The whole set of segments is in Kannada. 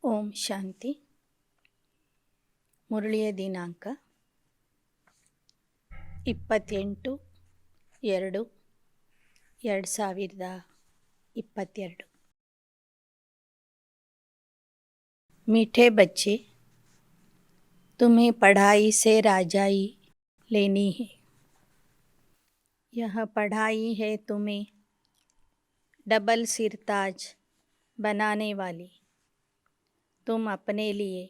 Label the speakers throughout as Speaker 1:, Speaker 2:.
Speaker 1: ಓಂ ಶಾಂತಿ. ಮುರಳಿಯ ದಿನಾಂಕ 28/2/2022. मीठे बच्चे, तुम्हें पढ़ाई से राजाई लेनी है. यह पढ़ाई है तुम्हें डबल सिरताज बनाने वाली. तुम अपने लिए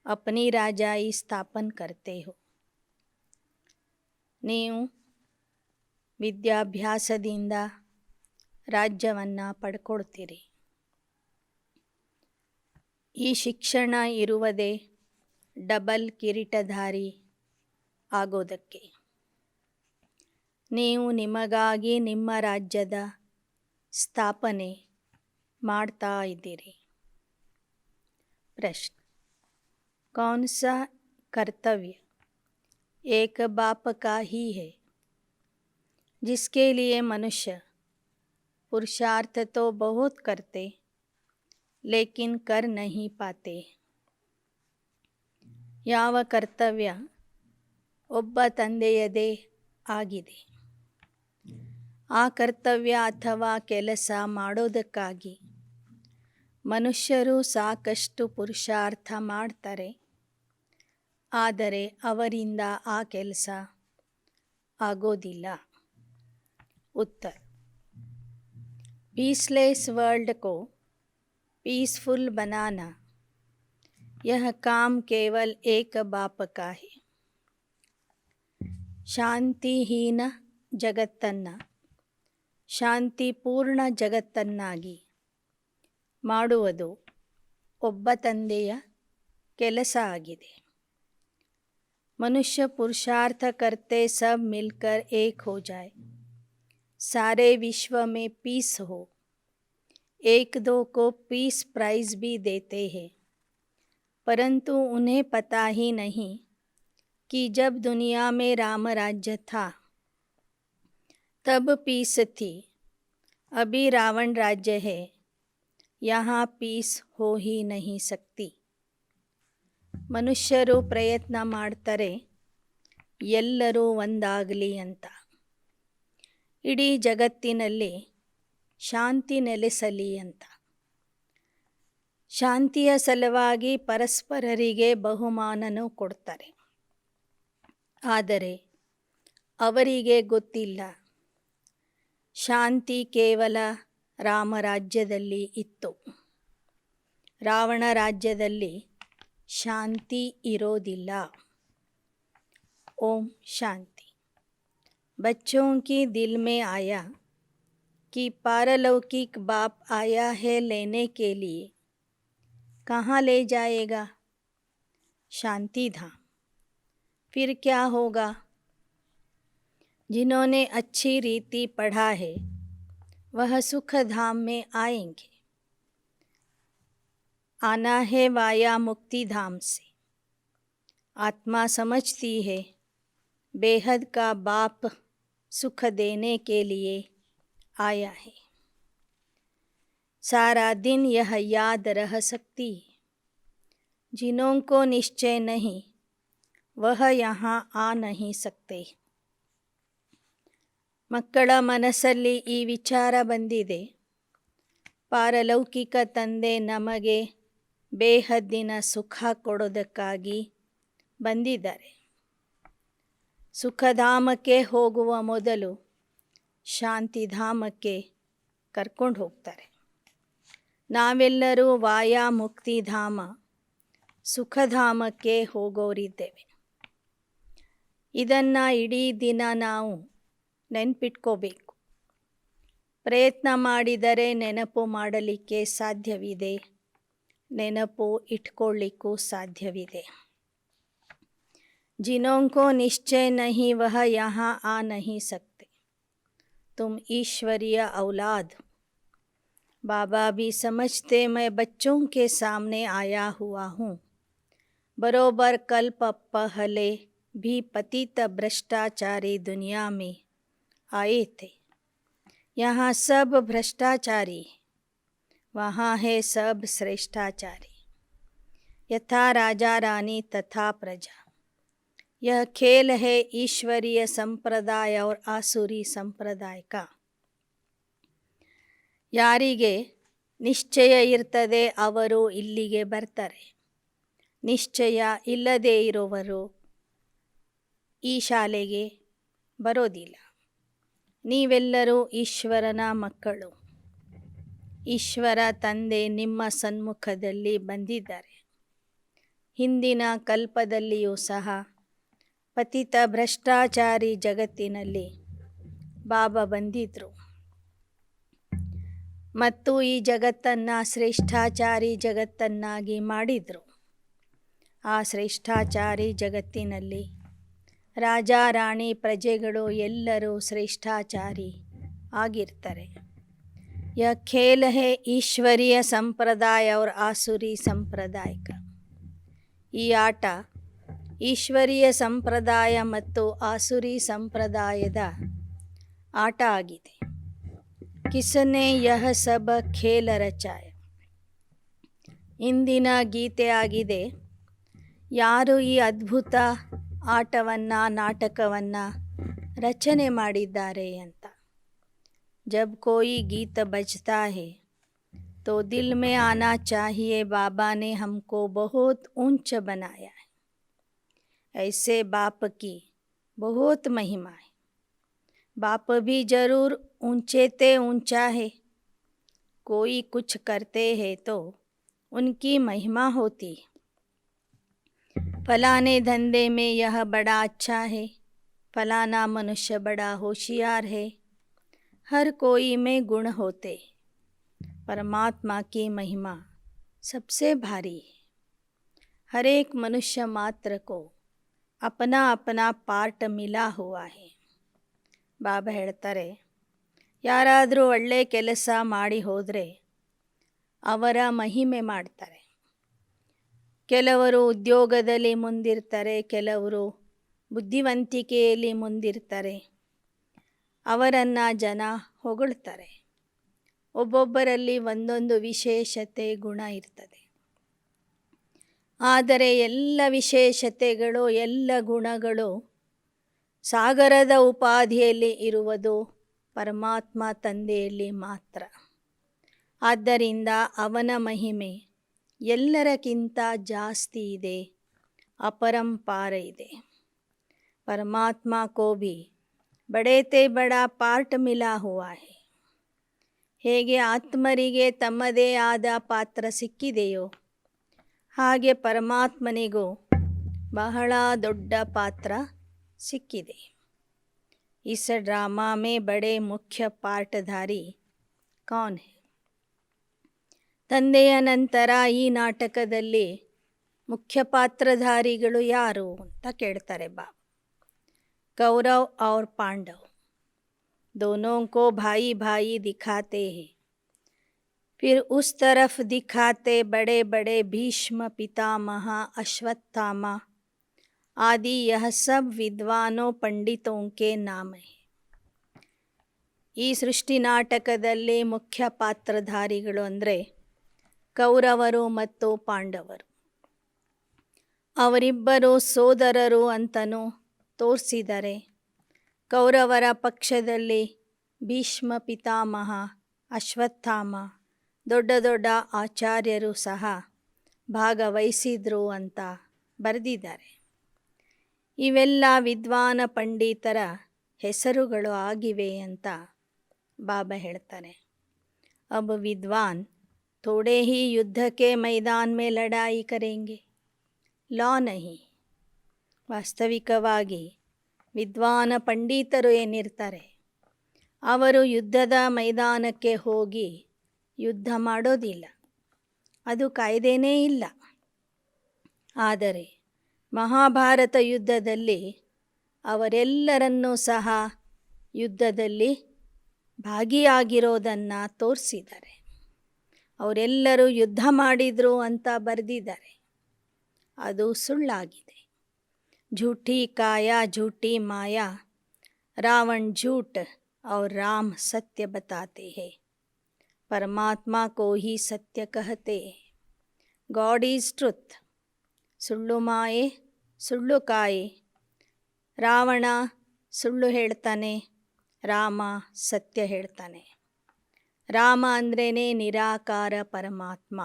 Speaker 1: अपनी राजाई स्थापन करते हो. ನೀವು ವಿದ್ಯಾಭ್ಯಾಸದಿಂದ ರಾಜ್ಯವನ್ನು ಪಡ್ಕೊಳ್ತೀರಿ. ಈ ಶಿಕ್ಷಣ ಇರುವುದೇ ಡಬಲ್ ಕಿರೀಟಧಾರಿ ಆಗೋದಕ್ಕೆ. ನೀವು ನಿಮಗಾಗಿ ನಿಮ್ಮ ರಾಜ್ಯದ ಸ್ಥಾಪನೆ ಮಾಡ್ತಾ ಇದ್ದೀರಿ. प्रश्न: कौन सा कर्तव्य एक बाप का ही है जिसके लिए मनुष्य पुरुषार्थ तो बहुत करते लेकिन कर नहीं पाते? ಯಾವ ಕರ್ತವ್ಯ ಒಬ್ಬ ತಂದೆಯದೇ ಆಗಿದೆ. ಆ ಕರ್ತವ್ಯ ಅಥವಾ ಕೆಲಸ ಮಾಡೋದಕ್ಕಾಗಿ ಮನುಷ್ಯರು ಸಾಕಷ್ಟು ಪುರುಷಾರ್ಥ ಮಾಡ್ತಾರೆ, ಆದರೆ ಅವರಿಂದ ಆ ಕೆಲಸ ಆಗೋದಿಲ್ಲ. उत्तर: पीसलेस वर्ल्ड को पीसफुल बनाना यह काम केवल एक बाप का है. ಶಾಂತಿಹೀನ ಜಗತ್ತನ್ನು ಶಾಂತಿಪೂರ್ಣ ಜಗತ್ತನ್ನಾಗಿ ಮಾಡುವುದು ಒಬ್ಬ ತಂದೆಯ ಕೆಲಸ ಆಗಿದೆ. मनुष्य पुरुषार्थ करते सब मिलकर एक हो जाए, सारे विश्व में पीस हो. एक दो को पीस प्राइज भी देते हैं, परंतु उन्हें पता ही नहीं कि जब दुनिया में राम राज्य था तब पीस थी. अभी रावण राज्य है, यहाँ पीस हो ही नहीं सकती. ಮನುಷ್ಯರು ಪ್ರಯತ್ನ ಮಾಡ್ತಾರೆ ಎಲ್ಲರೂ ಒಂದಾಗಲಿ ಅಂತ. ಇಡೀ ಜಗತ್ತಿನಲ್ಲಿ ಶಾಂತಿ ನೆಲೆಸಲಿ ಅಂತ. ಶಾಂತಿಯ ಸಲುವಾಗಿ ಪರಸ್ಪರರಿಗೆ ಬಹುಮಾನನೂ ಕೊಡ್ತಾರೆ. ಆದರೆ ಅವರಿಗೆ ಗೊತ್ತಿಲ್ಲ, ಶಾಂತಿ ಕೇವಲ ರಾಮರಾಜ್ಯದಲ್ಲಿ ಇತ್ತು, ರಾವಣ ರಾಜ್ಯದಲ್ಲಿ शांति इरोदिल्ला. ओम शांति. बच्चों की दिल में आया कि पारलौकिक बाप आया है लेने के लिए, कहाँ ले जाएगा? शांति धाम. फिर क्या होगा? जिन्होंने अच्छी रीति पढ़ा है वह सुख धाम में आएंगे. आना है वाया मुक्ति धाम से. आत्मा समझती है बेहद का बाप सुख देने के लिए आया है. सारा दिन यह याद रह सकती है. जिन्हों को निश्चय नहीं वह यहाँ आ नहीं सकते. ಮಕ್ಕಳ ಮನಸ್ಸಲ್ಲಿ ಈ ವಿಚಾರ ಬಂದಿದೆ, ಪಾರಲೌಕಿಕ ತಂದೆ ನಮಗೆ ಬೇಹದ್ದಿನ ಸುಖ ಕೊಡೋದಕ್ಕಾಗಿ ಬಂದಿದ್ದಾರೆ. ಸುಖಧಾಮಕ್ಕೆ ಹೋಗುವ ಮೊದಲು ಶಾಂತಿಧಾಮಕ್ಕೆ ಕರ್ಕೊಂಡು ಹೋಗ್ತಾರೆ. ನಾವೆಲ್ಲರೂ ವಾಯಾ ಮುಕ್ತಿಧಾಮ ಸುಖಧಾಮಕ್ಕೆ ಹೋಗೋರಿದ್ದೇವೆ. ಇದನ್ನು ಇಡೀ ದಿನ ನಾವು ನೆನಪಿಟ್ಕೋಬೇಕು. ಪ್ರಯತ್ನ ಮಾಡಿದರೆ ನೆನಪು ಮಾಡಲಿಕ್ಕೆ ಸಾಧ್ಯವಿದೆ, ನೆನಪು ಇಟ್ಕೊಳ್ಳಿಕ್ಕೂ ಸಾಧ್ಯವಿದೆ. जिन्हों को निश्चय नहीं वह यहाँ आ नहीं सकते. तुम ईश्वरीय औलाद. बाबा भी समझते मैं बच्चों के सामने आया हुआ हूँ. बरोबर कल्प पहले भी पतित भ्रष्टाचारी दुनिया में आए थे. यहाँ सब भ्रष्टाचारी, वहाँ है सब श्रेष्ठाचारी, यथा राजा रानी तथा प्रजा। यह खेल है ईश्वरीय संप्रदाय और आसुरी संप्रदाय का. ಯಾರಿಗೆ ನಿಶ್ಚಯ ಇರ್ತದೆ ಅವರು ಇಲ್ಲಿಗೆ ಬರ್ತಾರೆ. ನಿಶ್ಚಯ ಇಲ್ಲದೇ ಇರುವವರು ಈ ಶಾಲೆಗೆ ಬರೋದಿಲ್ಲ. ನೀವೆಲ್ಲರೂ ಈಶ್ವರನ ಮಕ್ಕಳು. ಈಶ್ವರ ತಂದೆ ನಿಮ್ಮ ಸನ್ಮುಖದಲ್ಲಿ ಬಂದಿದ್ದಾರೆ. ಹಿಂದಿನ ಕಲ್ಪದಲ್ಲಿಯೂ ಸಹ ಪತಿತ ಭ್ರಷ್ಟಾಚಾರಿ ಜಗತ್ತಿನಲ್ಲಿ ಬಾಬಾ ಬಂದಿದ್ದರು ಮತ್ತು ಈ ಜಗತ್ತನ್ನು ಶ್ರೇಷ್ಠಾಚಾರಿ ಜಗತ್ತನ್ನಾಗಿ ಮಾಡಿದರು. ಆ ಶ್ರೇಷ್ಠಾಚಾರಿ ಜಗತ್ತಿನಲ್ಲಿ ರಾಜ ರಾಣಿ ಪ್ರಜೆಗಳು ಎಲ್ಲರೂ ಶ್ರೇಷ್ಠಾಚಾರಿ ಆಗಿರ್ತಾರೆ. यह खेल है ईश्वरीय संप्रदाय और आसुरी संप्रदाय का. ಈ ಆಟ ಈಶ್ವರೀಯ ಸಂಪ್ರದಾಯ ಮತ್ತು ಆಸುರಿ ಸಂಪ್ರದಾಯದ ಆಟ ಆಗಿದೆ. ಕಿಸನೆ ಯಹ ಸಬ ಖೇಲ ರಚಾಯ. ಇಂದಿನ ಗೀತೆ ಆಗಿದೆ, ಯಾರು ಈ ಅದ್ಭುತ ಆಟವನ್ನು ನಾಟಕವನ್ನು ರಚನೆ ಮಾಡಿದ್ದಾರೆ ಅಂತ. जब कोई गीत बजता है तो दिल में आना चाहिए बाबा ने हमको बहुत ऊंच बनाया है. ऐसे बाप की बहुत महिमा है. बाप भी ज़रूर ऊंचे ते ऊंचा है. कोई कुछ करते हैं तो उनकी महिमा होती है. फलाने धंधे में यह बड़ा अच्छा है, फलाना मनुष्य बड़ा होशियार है. हर कोई में गुण होते. परमात्मा की महिमा सबसे भारी है. हर एक मनुष्य मात्र को अपना अपना पार्ट मिला हुआ है. ಬಾಬಾ ಹೇಳ್ತಾರೆ, ಯಾರಾದರೂ ಒಳ್ಳೆ ಕೆಲಸ ಮಾಡಿ ಹೋದರೆ ಅವರ ಮಹಿಮೆ ಮಾಡ್ತಾರೆ. ಕೆಲವರು ಉದ್ಯೋಗದಲ್ಲಿ ಮುಂದಿರ್ತಾರೆ, ಕೆಲವರು ಬುದ್ಧಿವಂತಿಕೆಯಲ್ಲಿ ಮುಂದಿರ್ತಾರೆ. ಅವರನ್ನು ಜನ ಹೊಗಳ್ತಾರೆ. ಒಬ್ಬೊಬ್ಬರಲ್ಲಿ ಒಂದೊಂದು ವಿಶೇಷತೆ ಗುಣ ಇರ್ತದೆ. ಆದರೆ ಎಲ್ಲ ವಿಶೇಷತೆಗಳು ಎಲ್ಲ ಗುಣಗಳು ಸಾಗರದ ಉಪಾಧಿಯಲ್ಲಿ ಇರುವುದು ಪರಮಾತ್ಮ ತಂದೆಯಲ್ಲಿ ಮಾತ್ರ. ಆದ್ದರಿಂದ ಅವನ ಮಹಿಮೆ ಎಲ್ಲರಕ್ಕಿಂತ ಜಾಸ್ತಿ ಇದೆ, ಅಪರಂಪಾರ ಇದೆ. ಪರಮಾತ್ಮ ಕೋ ಭಿ ಬಡೇತೆ ಬಡ ಪಾರ್ಟ್ ಮಿಲಾ ಹುವಾ ಹೈ. ಹೇಗೆ ಆತ್ಮರಿಗೆ ತಮ್ಮದೇ ಆದ ಪಾತ್ರ ಸಿಕ್ಕಿದೆಯೋ ಹಾಗೆ ಪರಮಾತ್ಮನಿಗೂ ಬಹಳ ದೊಡ್ಡ ಪಾತ್ರ ಸಿಕ್ಕಿದೆ. इस ड्रामा में बड़े मुख्य पार्टधारी कौन है? ತಂದೆಯ ನಂತರ ಈ ನಾಟಕದಲ್ಲಿ ಮುಖ್ಯ ಪಾತ್ರಧಾರಿಗಳು ಯಾರು ಅಂತ ಕೇಳ್ತಾರೆ ಬಾಬಾ. कौरव और पांडव दोनों को भाई भाई दिखाते हैं. फिर उस तरफ दिखाते बड़े बड़े भीष्म पितामह अश्वत्थामा आदि. यह सब विद्वानों पंडितों के नाम है. ಈ ಸೃಷ್ಟಿ ನಾಟಕದಲ್ಲಿ ಮುಖ್ಯ ಪಾತ್ರಧಾರಿಗಳು ಅಂದರೆ ಕೌರವರು ಮತ್ತು ಪಾಂಡವರು. ಅವರಿಬ್ಬರು ಸೋದರರು ಅಂತಲೂ ತೋರಿಸಿದರೆ, ಕೌರವರ ಪಕ್ಷದಲ್ಲಿ ಭೀಷ್ಮ ಪಿತಾಮಹ ಅಶ್ವತ್ಥಾಮ ದೊಡ್ಡ ದೊಡ್ಡ ಆಚಾರ್ಯರು ಸಹ ಭಾಗವಹಿಸಿದ್ರು ಅಂತ ಬರೆದಿದ್ದಾರೆ. ಇವೆಲ್ಲ ವಿದ್ವಾನ ಪಂಡಿತರ ಹೆಸರುಗಳು ಆಗಿವೆ ಅಂತ ಬಾಬಾ ಹೇಳ್ತಾರೆ. अब विद्वान थोड़े ही युद्ध के मैदान में लड़ाई करेंगे, लौ नहीं. ವಾಸ್ತವಿಕವಾಗಿ ವಿದ್ವಾನ ಪಂಡಿತರು ಏನಿರ್ತಾರೆ ಅವರು ಯುದ್ಧದ ಮೈದಾನಕ್ಕೆ ಹೋಗಿ ಯುದ್ಧ ಮಾಡೋದಿಲ್ಲ, ಅದು ಕಾಯ್ದೆನೇ ಇಲ್ಲ. ಆದರೆ ಮಹಾಭಾರತ ಯುದ್ಧದಲ್ಲಿ ಅವರೆಲ್ಲರನ್ನೂ ಸಹ ಯುದ್ಧದಲ್ಲಿ ಭಾಗಿಯಾಗಿರೋದನ್ನು ತೋರಿಸಿದ್ದಾರೆ. ಅವರೆಲ್ಲರೂ ಯುದ್ಧ ಮಾಡಿದರು ಅಂತ ಬರೆದಿದ್ದಾರೆ. ಅದು ಸುಳ್ಳಾಗಿದೆ. झूठी काया झूठी माया, रावण झूठ और राम सत्य बताते हैं. परमात्मा को ही सत्य कहते हैं। God is truth. ಸುಳ್ಳು ಮಾಯೆ, ಸುಳ್ಳು ಕಾಯೆ. ರಾವಣ ಸುಳ್ಳು ಹೇಳ್ತಾನೆ, ರಾಮ ಸತ್ಯ ಹೇಳ್ತಾನೆ. ರಾಮ ಅಂದ್ರೇ ನಿರಾಕಾರ ಪರಮಾತ್ಮ.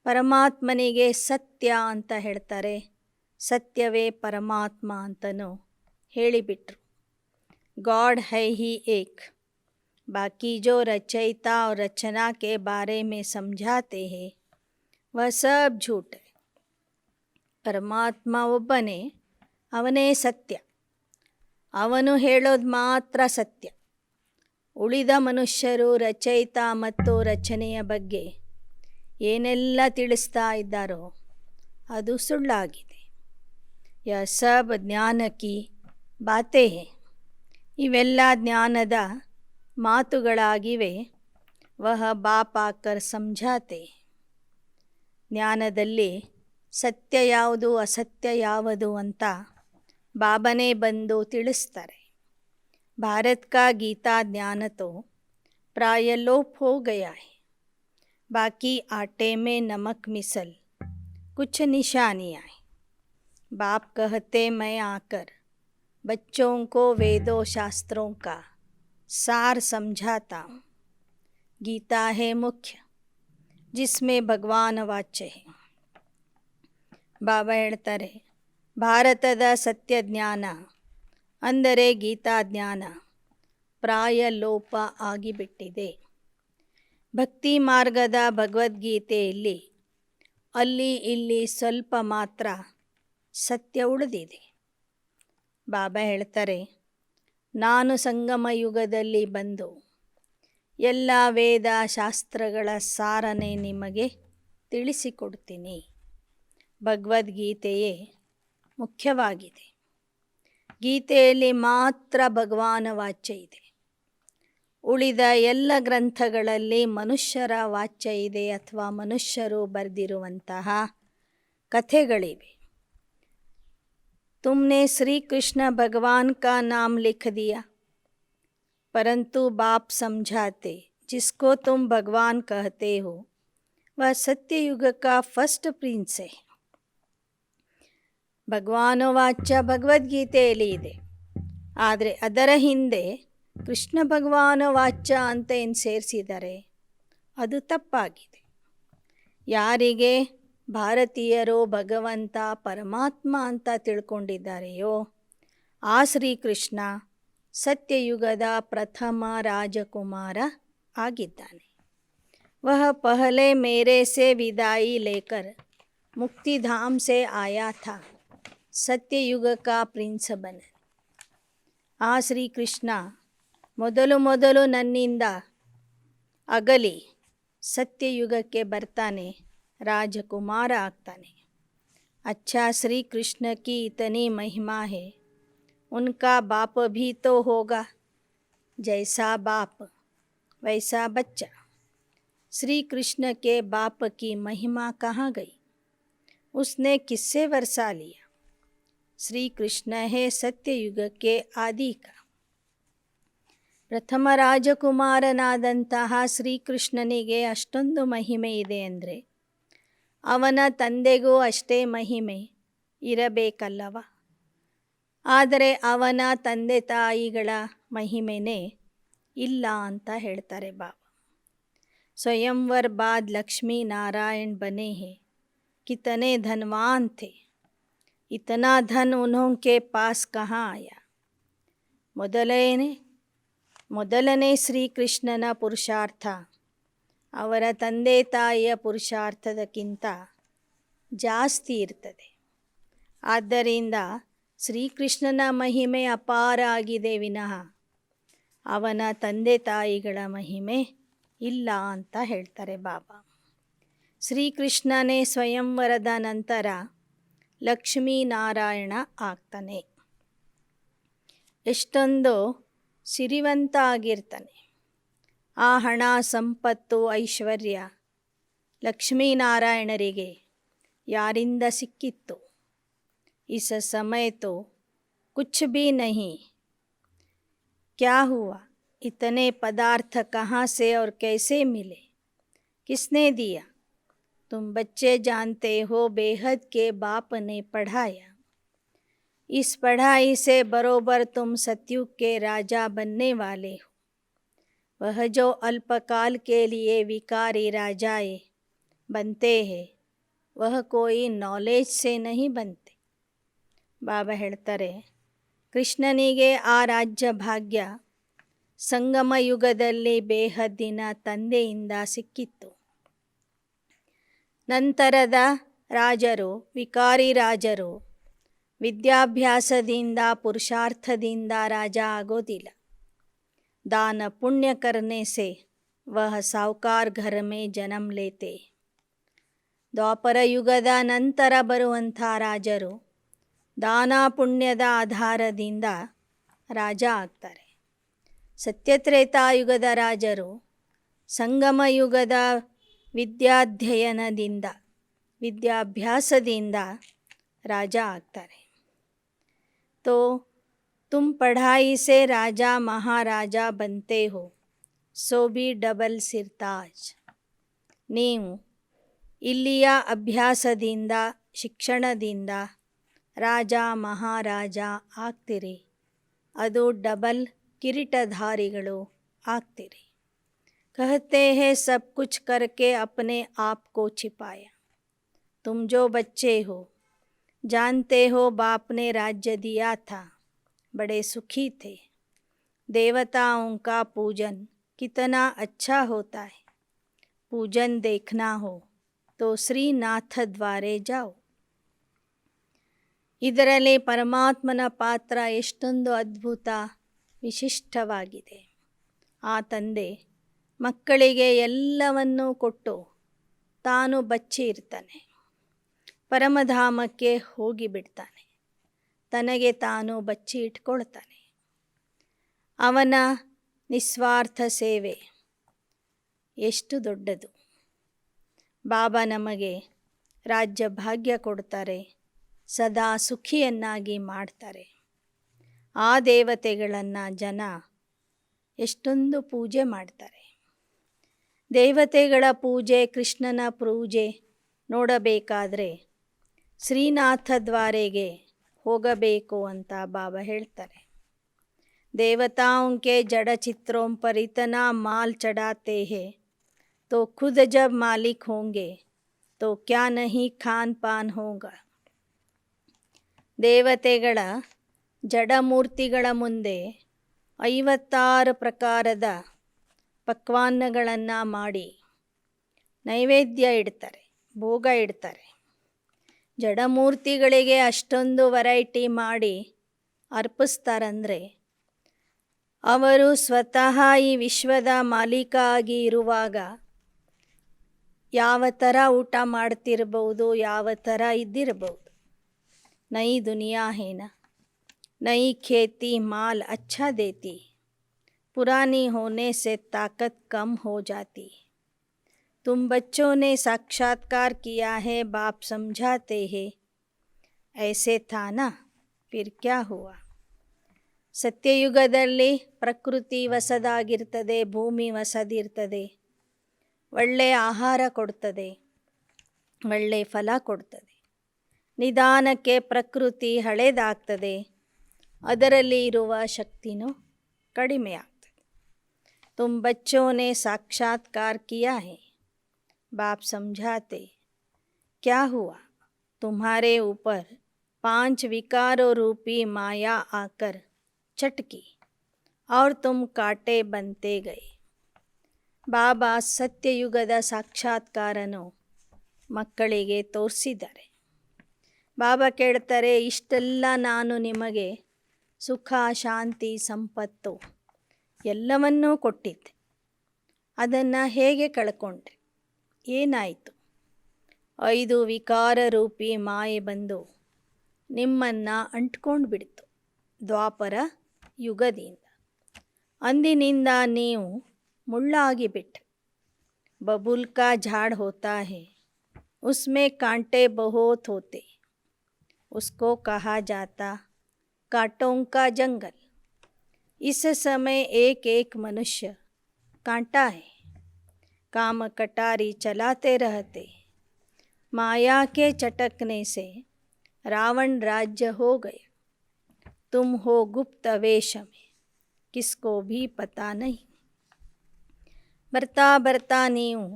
Speaker 1: ಪರಮಾತ್ಮನಿಗೆ ಸತ್ಯ ಅಂತ ಹೇಳ್ತಾರೆ, ಸತ್ಯವೇ ಪರಮಾತ್ಮ ಅಂತಲೂ ಹೇಳಿಬಿಟ್ರು. गॉड है ही एक, बाकी जो रचयिता और रचना के बारे में समझाते हैं वह सब झूठ है. ಪರಮಾತ್ಮ ಒಬ್ಬನೇ, ಅವನೇ ಸತ್ಯ. ಅವನು ಹೇಳೋದು ಮಾತ್ರ ಸತ್ಯ. ಉಳಿದ ಮನುಷ್ಯರು ರಚಯಿತ ಮತ್ತು ರಚನೆಯ ಬಗ್ಗೆ ಏನೆಲ್ಲ ತಿಳಿಸ್ತಾ ಇದ್ದಾರೋ ಅದು ಸುಳ್ಳಾಗಿದೆ. ಯ ಸಬ್ ಜ್ಞಾನ ಕಿ ಬಾತೆ ಹೇ, ಇವೆಲ್ಲ ಜ್ಞಾನದ ಮಾತುಗಳಾಗಿವೆ. ವಹ ಬಾಪ್ ಆಕರ್ ಸಮझाते. ಜ್ಞಾನದಲ್ಲಿ ಸತ್ಯ ಯಾವುದು ಅಸತ್ಯ ಯಾವುದು ಅಂತ ಬಾಬನೇ ಬಂದು ತಿಳಿಸ್ತಾರೆ. भारत का गीता ज्ञान तो प्राय लोप हो गया है. बाकी आटे में नमक मिसल कुछ निशानियाँ हैं. बाप कहते मैं आकर बच्चों को वेदों शास्त्रों का सार समझाता हूँ. गीता है मुख्य, जिसमें भगवान वाच्य है. ಬಾಬಾ ಹೇಳ್ತಾರೆ, ಭಾರತದ ಸತ್ಯ ಜ್ಞಾನ ಅಂದರೆ ಗೀತಾ ಜ್ಞಾನ ಪ್ರಾಯ ಲೋಪ ಆಗಿಬಿಟ್ಟಿದೆ. ಭಕ್ತಿ ಮಾರ್ಗದ ಭಗವದ್ಗೀತೆಯಲ್ಲಿ ಅಲ್ಲಿ ಇಲ್ಲಿ ಸ್ವಲ್ಪ ಮಾತ್ರ ಸತ್ಯ ಉಳಿದಿದೆ. ಬಾಬಾ ಹೇಳ್ತಾರೆ, ನಾನು ಸಂಗಮ ಯುಗದಲ್ಲಿ ಬಂದು ಎಲ್ಲ ವೇದ ಶಾಸ್ತ್ರಗಳ ಸಾರನೆ ನಿಮಗೆ ತಿಳಿಸಿಕೊಡ್ತೀನಿ. ಭಗವದ್ಗೀತೆಯೇ ಮುಖ್ಯವಾಗಿದೆ. ಗೀತೆಯಲ್ಲಿ ಮಾತ್ರ ಭಗವಾನ ವಾಚ್ಯ ಇದೆ. ಉಳಿದ ಎಲ್ಲ ಗ್ರಂಥಗಳಲ್ಲಿ ಮನುಷ್ಯರ ವಾಚ್ಯ ಇದೆ ಅಥವಾ ಮನುಷ್ಯರು ಬರೆದಿರುವಂತಹ ಕಥೆಗಳಿವೆ. तुमने श्री कृष्ण भगवान का नाम लिख दिया, परंतु बाप समझाते जिसको तुम भगवान कहते हो वह सत्ययुग का फर्स्ट प्रिंस है. ಭಗವಾನ ವಾಚ್ಯ ಭಗವದ್ಗೀತೆಯಲ್ಲಿ ಇದೆ, ಆದರೆ ಅದರ ಹಿಂದೆ ಕೃಷ್ಣ ಭಗವಾನ ವಾಚ್ಯ ಅಂತ ಏನು ಸೇರಿಸಿದ್ದಾರೆ ಅದು ತಪ್ಪಾಗಿದೆ. ಯಾರಿಗೆ ಭಾರತೀಯರು ಭಗವಂತ ಪರಮಾತ್ಮ ಅಂತ ತಿಳ್ಕೊಂಡಿದ್ದಾರೆಯೋ ಆ ಶ್ರೀಕೃಷ್ಣ ಸತ್ಯಯುಗದ ಪ್ರಥಮ ರಾಜಕುಮಾರ ಆಗಿದ್ದಾನೆ. ವಹ ಪಹಲೆ ಮೇರೆ ಸೆ ವಿದಾಯಿ ಲೇಕರ್ ಮುಕ್ತಿಧಾಮ್ ಸೆ ಆಯಾ ಥಾ, ಸತ್ಯಯುಗ ಕಾ ಪ್ರಿನ್ಸ್ ಬನ. ಆ ಶ್ರೀಕೃಷ್ಣ ಮೊದಲು ನನ್ನಿಂದ ಅಗಲಿ ಸತ್ಯಯುಗಕ್ಕೆ ಬರ್ತಾನೆ, ರಾಜಕುಮಾರ ಆಗ್ತಾನೆ. अच्छा श्री कृष्ण की इतनी महिमा है, उनका बाप भी तो होगा, जैसा बाप वैसा बच्चा. श्री कृष्ण के बाप की महिमा कहाँ गई? उसने किससे वर्षा लिया? श्री कृष्ण है सत्ययुग के आदि का. ಪ್ರಥಮ ರಾಜಕುಮಾರನಾದಂತಹ ಶ್ರೀಕೃಷ್ಣನಿಗೆ ಅಷ್ಟೊಂದು ಮಹಿಮೆ ಇದೆ ಅಂದರೆ ಅವನ ತಂದೆಗೂ ಅಷ್ಟೇ ಮಹಿಮೆ ಇರಬೇಕಲ್ಲವ. ಆದರೆ ಅವನ ತಂದೆ ತಾಯಿಗಳ ಮಹಿಮೆನೇ ಇಲ್ಲ ಅಂತ ಹೇಳ್ತಾರೆ ಬಾಬಾ. ಸ್ವಯಂವರ್ ಬಾದ್ ಲಕ್ಷ್ಮೀ ನಾರಾಯಣ್ ಬನೆ ಹೇ, ಕಿತನೆ ಧನ್ವಾನ್ ಥೆ, ಇತನಾ ಧನ್ ಉನ್ಹೋಂಕೆ ಪಾಸ್ ಕಹಾ ಆಯಾ. ಮೊದಲನೇ ಶ್ರೀಕೃಷ್ಣನ ಪುರುಷಾರ್ಥ ಅವರ ತಂದೆ ತಾಯಿಯ ಪುರುಷಾರ್ಥದಕ್ಕಿಂತ ಜಾಸ್ತಿ ಇರ್ತದೆ. ಆದ್ದರಿಂದ ಶ್ರೀಕೃಷ್ಣನ ಮಹಿಮೆ ಅಪಾರ ಆಗಿದೆ ವಿನಃ ಅವನ ತಂದೆ ತಾಯಿಗಳ ಮಹಿಮೆ ಇಲ್ಲ ಅಂತ ಹೇಳ್ತಾರೆ ಬಾಬಾ. ಶ್ರೀಕೃಷ್ಣನೇ ಸ್ವಯಂವರದ ನಂತರ ಲಕ್ಷ್ಮೀನಾರಾಯಣ ಆಗ್ತಾನೆ. ಎಷ್ಟೊಂದು ಸಿರಿವಂತ ಆಗಿರ್ತಾನೆ. ಆ ಹಣ ಸಂಪತ್ತು ಐಶ್ವರ್ಯ ಲಕ್ಷ್ಮೀನಾರಾಯಣರಿಗೆ ಯಾರಿಂದ ಸಿಕ್ಕಿತ್ತು? इस समय तो कुछ भी नहीं. क्या हुआ? इतने पदार्थ कहाँ से और कैसे मिले, किसने दिया? तुम बच्चे जानते हो, बेहद के बाप ने पढ़ाया। इस पढ़ाई से बरोबर तुम सतयुग के राजा बनने वाले हो। वह जो अल्पकाल के लिए विकारी राजाए बनते हैं, वह कोई नॉलेज से नहीं बनते. ಬಾಬಾ ಹೇಳ್ತಾರೆ, ಕೃಷ್ಣನಿಗೆ ಆ ರಾಜ್ಯ ಭಾಗ್ಯ ಸಂಗಮ ಯುಗದಲ್ಲಿ ಬೇಹದ್ದಿನ ತಂದೆಯಿಂದ ಸಿಕ್ಕಿತ್ತು. ನಂತರದ ರಾಜರು, ವಿಕಾರಿ ರಾಜರು ವಿದ್ಯಾಭ್ಯಾಸದಿಂದ ಪುರುಷಾರ್ಥದಿಂದ ರಾಜ ಆಗೋದಿಲ್ಲ. दान पुण्य करने से वह साहूकार घर में जन्म लेते. ದ್ವಾಪರ ಯುಗದ ನಂತರ ಬರುವಂಥ ರಾಜರು ದಾನ ಪುಣ್ಯದ ಆಧಾರದಿಂದ ರಾಜ ಆಗ್ತಾರೆ. ಸತ್ಯತ್ರೇತಾಯುಗದ ರಾಜರು ಸಂಗಮ ಯುಗದ ವಿದ್ಯಾಧ್ಯಯನದಿಂದ ವಿದ್ಯಾಭ್ಯಾಸದಿಂದ ರಾಜ ಆಗ್ತಾರೆ. तो तुम पढ़ाई से राजा महाराजा बनते हो, सो भी डबल सिरताज. ನೀವು ಇಲ್ಲಿಯ ಅಭ್ಯಾಸದಿಂದ ಶಿಕ್ಷಣದಿಂದ ರಾಜ ಮಹಾರಾಜ ಆಗ್ತಿರಿ, ಅದು ಡಬಲ್ ಕಿರೀಟಧಾರಿಗಳು ಆಗ್ತಿರಿ. कहते हैं सब कुछ करके अपने आप को छिपाया. तुम जो बच्चे हो, जानते हो बाप ने राज्य दिया था, बड़े सुखी थे. देवताओं का पूजन कितना अच्छा होता है. पूजन देखना हो तो श्रीनाथ द्वारे जाओ. ಇದರಲ್ಲಿ ಪರಮಾತ್ಮನ ಪಾತ್ರ ಎಷ್ಟೊಂದು ಅದ್ಭುತ ವಿಶಿಷ್ಟವಾಗಿದೆ. ಆ ತಂದೆ ಮಕ್ಕಳಿಗೆ ಎಲ್ಲವನ್ನೂ ಕೊಟ್ಟು ತಾನು ಬಚ್ಚಿ ಇರ್ತಾನೆ, ಪರಮಧಾಮಕ್ಕೆ ಹೋಗಿಬಿಡ್ತಾನೆ, ತನಗೆ ತಾನು ಬಚ್ಚಿ ಇಟ್ಕೊಳ್ತಾನೆ. ಅವನ ನಿಸ್ವಾರ್ಥ ಸೇವೆ ಎಷ್ಟು ದೊಡ್ಡದು. ಬಾಬಾ ನಮಗೆ ರಾಜ್ಯ ಭಾಗ್ಯ ಕೊಡ್ತಾರೆ, ಸದಾ ಸುಖಿಯನ್ನಾಗಿ ಮಾಡ್ತಾರೆ. ಆ ದೇವತೆಗಳನ್ನು ಜನ ಎಷ್ಟೊಂದು ಪೂಜೆ ಮಾಡ್ತಾರೆ. ದೇವತೆಗಳ ಪೂಜೆ, ಕೃಷ್ಣನ ಪೂಜೆ ನೋಡಬೇಕಾದ್ರೆ ಶ್ರೀನಾಥ ದ್ವಾರೆಗೆ ಹೋಗಬೇಕು ಅಂತ ಬಾಬಾ ಹೇಳ್ತಾರೆ. देवताओं के जड़ चित्रों पर इतना माल चढ़ाते हैं, तो खुद जब मालिक होंगे तो क्या नहीं खान पान होगा. ದೇವತೆಗಳ ಜಡಮೂರ್ತಿಗಳ ಮುಂದೆ 56 ಪ್ರಕಾರದ ಪಕ್ವಾನ್ನಗಳನ್ನು ಮಾಡಿ ನೈವೇದ್ಯ ಇಡ್ತಾರೆ, ಭೋಗ ಇಡ್ತಾರೆ. ಜಡಮೂರ್ತಿಗಳಿಗೆ ಅಷ್ಟೊಂದು ವೆರೈಟಿ ಮಾಡಿ ಅರ್ಪಿಸ್ತಾರಂದರೆ ಅವರು ಸ್ವತಃ ಈ ವಿಶ್ವದ ಮಾಲೀಕ ಆಗಿ ಇರುವಾಗ ಯಾವ ಥರ ಊಟ ಮಾಡ್ತಿರ್ಬೋದು, ಯಾವ ಥರ ಇದ್ದಿರ್ಬೋದು. ನೈ ದುನಿಯಾ ಹೇನ, ನೈ ಖೇತಿ ಮಾಲ್ ಅಚ್ಚಾ ದೇತಿ, पुरानी होने से ताकत कम हो जाती. तुम बच्चों ने साक्षात्कार किया है, बाप समझाते हैं, ऐसे था ना, फिर क्या हुआ. ಸತ್ಯಯುಗದಲ್ಲಿ ಪ್ರಕೃತಿ ಹೊಸದಾಗಿರ್ತದೆ, ಭೂಮಿ ಹೊಸದಿರ್ತದೆ, ಒಳ್ಳೆಯ ಆಹಾರ ಕೊಡ್ತದೆ, ಒಳ್ಳೆಯ ಫಲ ಕೊಡ್ತದೆ. ನಿಧಾನಕ್ಕೆ ಪ್ರಕೃತಿ ಹಳೆದಾಗ್ತದೆ, ಅದರಲ್ಲಿ ಇರುವ ಶಕ್ತಿನೂ ಕಡಿಮೆ ಆಗ್ತದೆ. तुम बच्चों ने साक्षात्कार किया है, बाप समझाते, क्या हुआ. तुम्हारे ऊपर 5 विकारों रूपी माया आकर चटकी और तुम काटे बनते गए. ಬಾಬಾ ಸತ್ಯಯುಗದ ಸಾಕ್ಷಾತ್ಕಾರನು ಮಕ್ಕಳಿಗೆ ತೋರಿಸಿದ್ದಾರೆ. ಬಾಬಾ ಕೇಳ್ತಾರೆ, ಇಷ್ಟೆಲ್ಲ ನಾನು ನಿಮಗೆ ಸುಖ, ಶಾಂತಿ, ಸಂಪತ್ತು ಎಲ್ಲವನ್ನೂ ಕೊಟ್ಟಿದ್ದೆ, ಅದನ್ನು ಹೇಗೆ ಕಳ್ಕೊಂಡ್ರಿ, ಏನಾಯಿತು. 5 ವಿಕಾರ ರೂಪಿ ಮಾಯೆ ಬಂದು ನಿಮ್ಮನ್ನು ಅಂಟ್ಕೊಂಡು ಬಿಡ್ತು ದ್ವಾಪರ ಯುಗದಿಂದ. ಅಂದಿನಿಂದ ನೀವು ಮುಳ್ಳಾಗಿ ಬಿಟ್ರಿ. ಬಬುಲ್ ಕಾ ಝಾಡ್ ಹೋತಾ ಹೈ, ಉಸ್ಮೇ ಕಾಂಟೆ ಬಹುತ್ ಹೋತೆ, ಉಸ್ಕೋ ಕಹಾ ಜಾತಾ ಕಾಂಟೋಂ ಕಾ ಜಂಗಲ್. इस समय एक एक मनुष्य कांटा है, काम कटारी चलाते रहते। माया के चटकने से रावण राज्य हो गया। तुम हो गुप्त वेश में, किसको भी पता नहीं। ಬರ್ತಾ ಬರ್ತಾ ನೀವು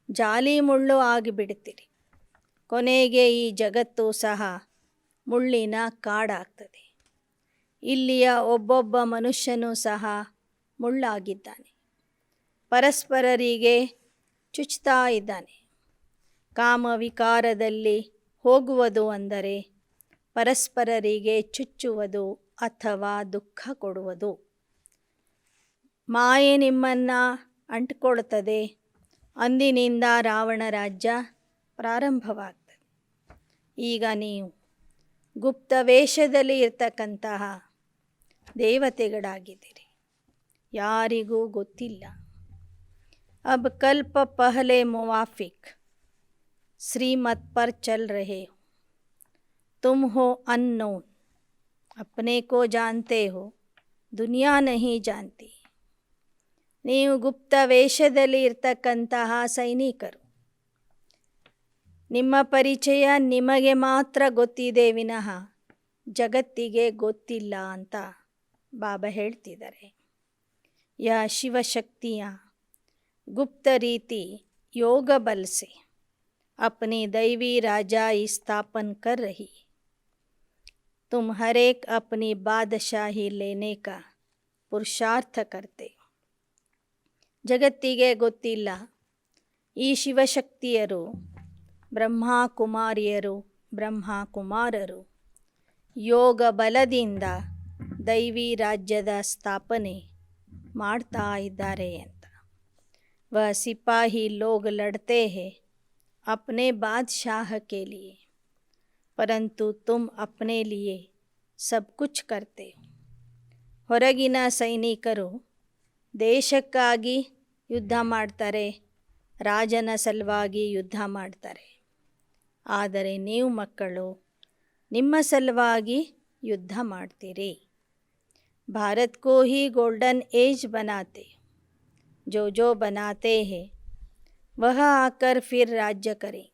Speaker 1: ಜಾಲಿ ಮುಳ್ಳು ಆಗಿಬಿಡ್ತೀರಿ. ಕೊನೆಗೆ ಈ ಜಗತ್ತು ಸಹ ಮುಳ್ಳಿನ ಕಾಡಾಗ್ತದೆ. ಇಲ್ಲಿಯ ಒಬ್ಬೊಬ್ಬ ಮನುಷ್ಯನೂ ಸಹ ಮುಳ್ಳಾಗಿದ್ದಾನೆ. ಪರಸ್ಪರರಿಗೆ ಚುಚ್ತಾ ಇದ್ದಾನೆ. ಕಾಮವಿಕಾರದಲ್ಲಿ ಹೋಗುವುದು ಅಂದರೆ ಪರಸ್ಪರರಿಗೆ ಚುಚ್ಚುವುದು ಅಥವಾ ದುಃಖ ಕೊಡುವುದು. ಮಾಯೆ ನಿಮ್ಮನ್ನು ಅಂಟ್ಕೊಳ್ತದೆ. ಅಂದಿನಿಂದ ರಾವಣ ರಾಜ್ಯ ಪ್ರಾರಂಭವಾಗ್ತದೆ. ಈಗ ನೀವು ಗುಪ್ತ ವೇಷದಲ್ಲಿ ಇರ್ತಕ್ಕಂತಹ ದೇವತೆಗಳಾಗಿದ್ದೀರಿ, ಯಾರಿಗೂ ಗೊತ್ತಿಲ್ಲ. ಅಬ್ ಕಲ್ಪ ಪಹಲೆ ಮುವಾಫಿಕ್ श्रीमत पर चल रहे हो. तुम हो अननोन, अपने को जानते हो, दुनिया नहीं जानती. ನೀವು ಗುಪ್ತ ವೇಷದಲ್ಲಿ ಇರ್ತಕ್ಕಂತಹ ಸೈನಿಕರು. ನಿಮ್ಮ ಪರಿಚಯ ನಿಮಗೆ ಮಾತ್ರ ಗೊತ್ತಿದೆ ವಿನಃ ಜಗತ್ತಿಗೆ ಗೊತ್ತಿಲ್ಲ ಅಂತ ಬಾಬಾ ಹೇಳ್ತಿದ್ದಾರೆ. ಯಾ ಶಿವಶಕ್ತಿಯ गुप्त रीति योग बल से अपनी दैवी राजाई स्थापन कर रही. तुम हर एक अपनी बादशाही लेने का पुरुषार्थ करते. ಜಗತ್ತಿಗೆ ಗೊತ್ತಿಲ್ಲ. ಈ ಶಿವಶಕ್ತಿಯರು ಬ್ರಹ್ಮಕುಮಾರಿಯರು, ಬ್ರಹ್ಮಕುಮಾರರು ಯೋಗ ಬಲದಿಂದ ದೈವಿ ರಾಜ್ಯದ ಸ್ಥಾಪನೆ ಮಾಡ್ತಾ ಇದ್ದಾರೆ ಅಂತ. वह सिपाही लोग लड़ते हैं अपने बादशाह के लिए, परंतु तुम अपने लिए सब कुछ करते हो. ಹೊರಗಿನ ಸೈನಿಕರು ದೇಶಕ್ಕಾಗಿ ಯುದ್ಧ ಮಾಡ್ತಾರೆ, ರಾಜನ ಸಲುವಾಗಿ ಯುದ್ಧ ಮಾಡ್ತಾರೆ. ಆದರೆ ನೀವು ಮಕ್ಕಳು ನಿಮ್ಮ ಸಲುವಾಗಿ ಯುದ್ಧ ಮಾಡ್ತೀರಿ. भारत को ही गोल्डन एज बनाते. जो जो बनाते हैं वह आकर फिर राज्य करें.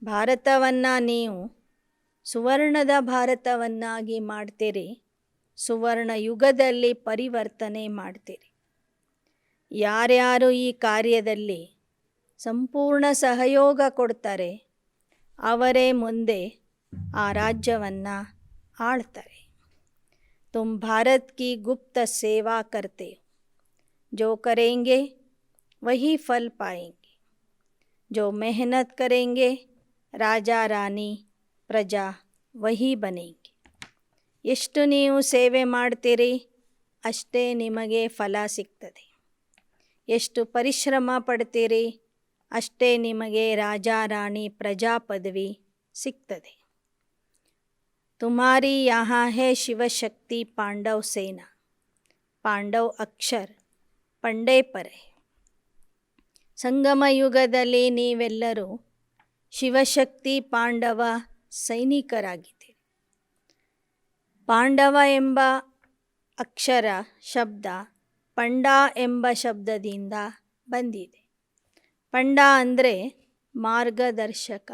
Speaker 1: ಭಾರತವನ್ನು ನೀವು ಸುವರ್ಣದ ಭಾರತವನ್ನಾಗಿ ಮಾಡ್ತೀರಿ. ಸುವರ್ಣ ಯುಗದಲ್ಲಿ ಪರಿವರ್ತನೆ ಮಾಡ್ತೀರಿ. ಯಾರ್ಯಾರು ಈ ಕಾರ್ಯದಲ್ಲಿ ಸಂಪೂರ್ಣ ಸಹಯೋಗ ಕೊಡ್ತಾರೆ ಅವರೇ ಮುಂದೆ ಆ ರಾಜ್ಯವನ್ನು ಆಳ್ತಾರೆ. तुम भारत की गुप्त सेवा करते हो. जो करेंगे वही फल पाएंगे. जो मेहनत करेंगे राजा रानी प्रजा वही बनेंगे. ಎಷ್ಟು ನೀವು ಸೇವೆ ಮಾಡ್ತೀರಿ ಅಷ್ಟೇ ನಿಮಗೆ ಫಲ ಸಿಗ್ತದೆ. ಎಷ್ಟು ಪರಿಶ್ರಮ ಪಡ್ತೀರಿ ಅಷ್ಟೇ ನಿಮಗೆ ರಾಜ ರಾಣಿ ಪ್ರಜಾ ಪದವಿ ಸಿಗ್ತದೆ. तुम्हारी यहाँ है शिवशक्ति पांडव सेना. पांडव अक्षर पंडे पर है. ಸಂಗಮ ಯುಗದಲ್ಲಿ ನೀವೆಲ್ಲರೂ ಶಿವಶಕ್ತಿ ಪಾಂಡವ ಸೈನಿಕರಾಗಿದ್ದೀರಿ. ಪಾಂಡವ ಎಂಬ ಅಕ್ಷರ ಶಬ್ದ ಪಂಡ ಎಂಬ ಶಬ್ದದಿಂದ ಬಂದಿದೆ. ಪಂಡ ಅಂದರೆ ಮಾರ್ಗದರ್ಶಕ.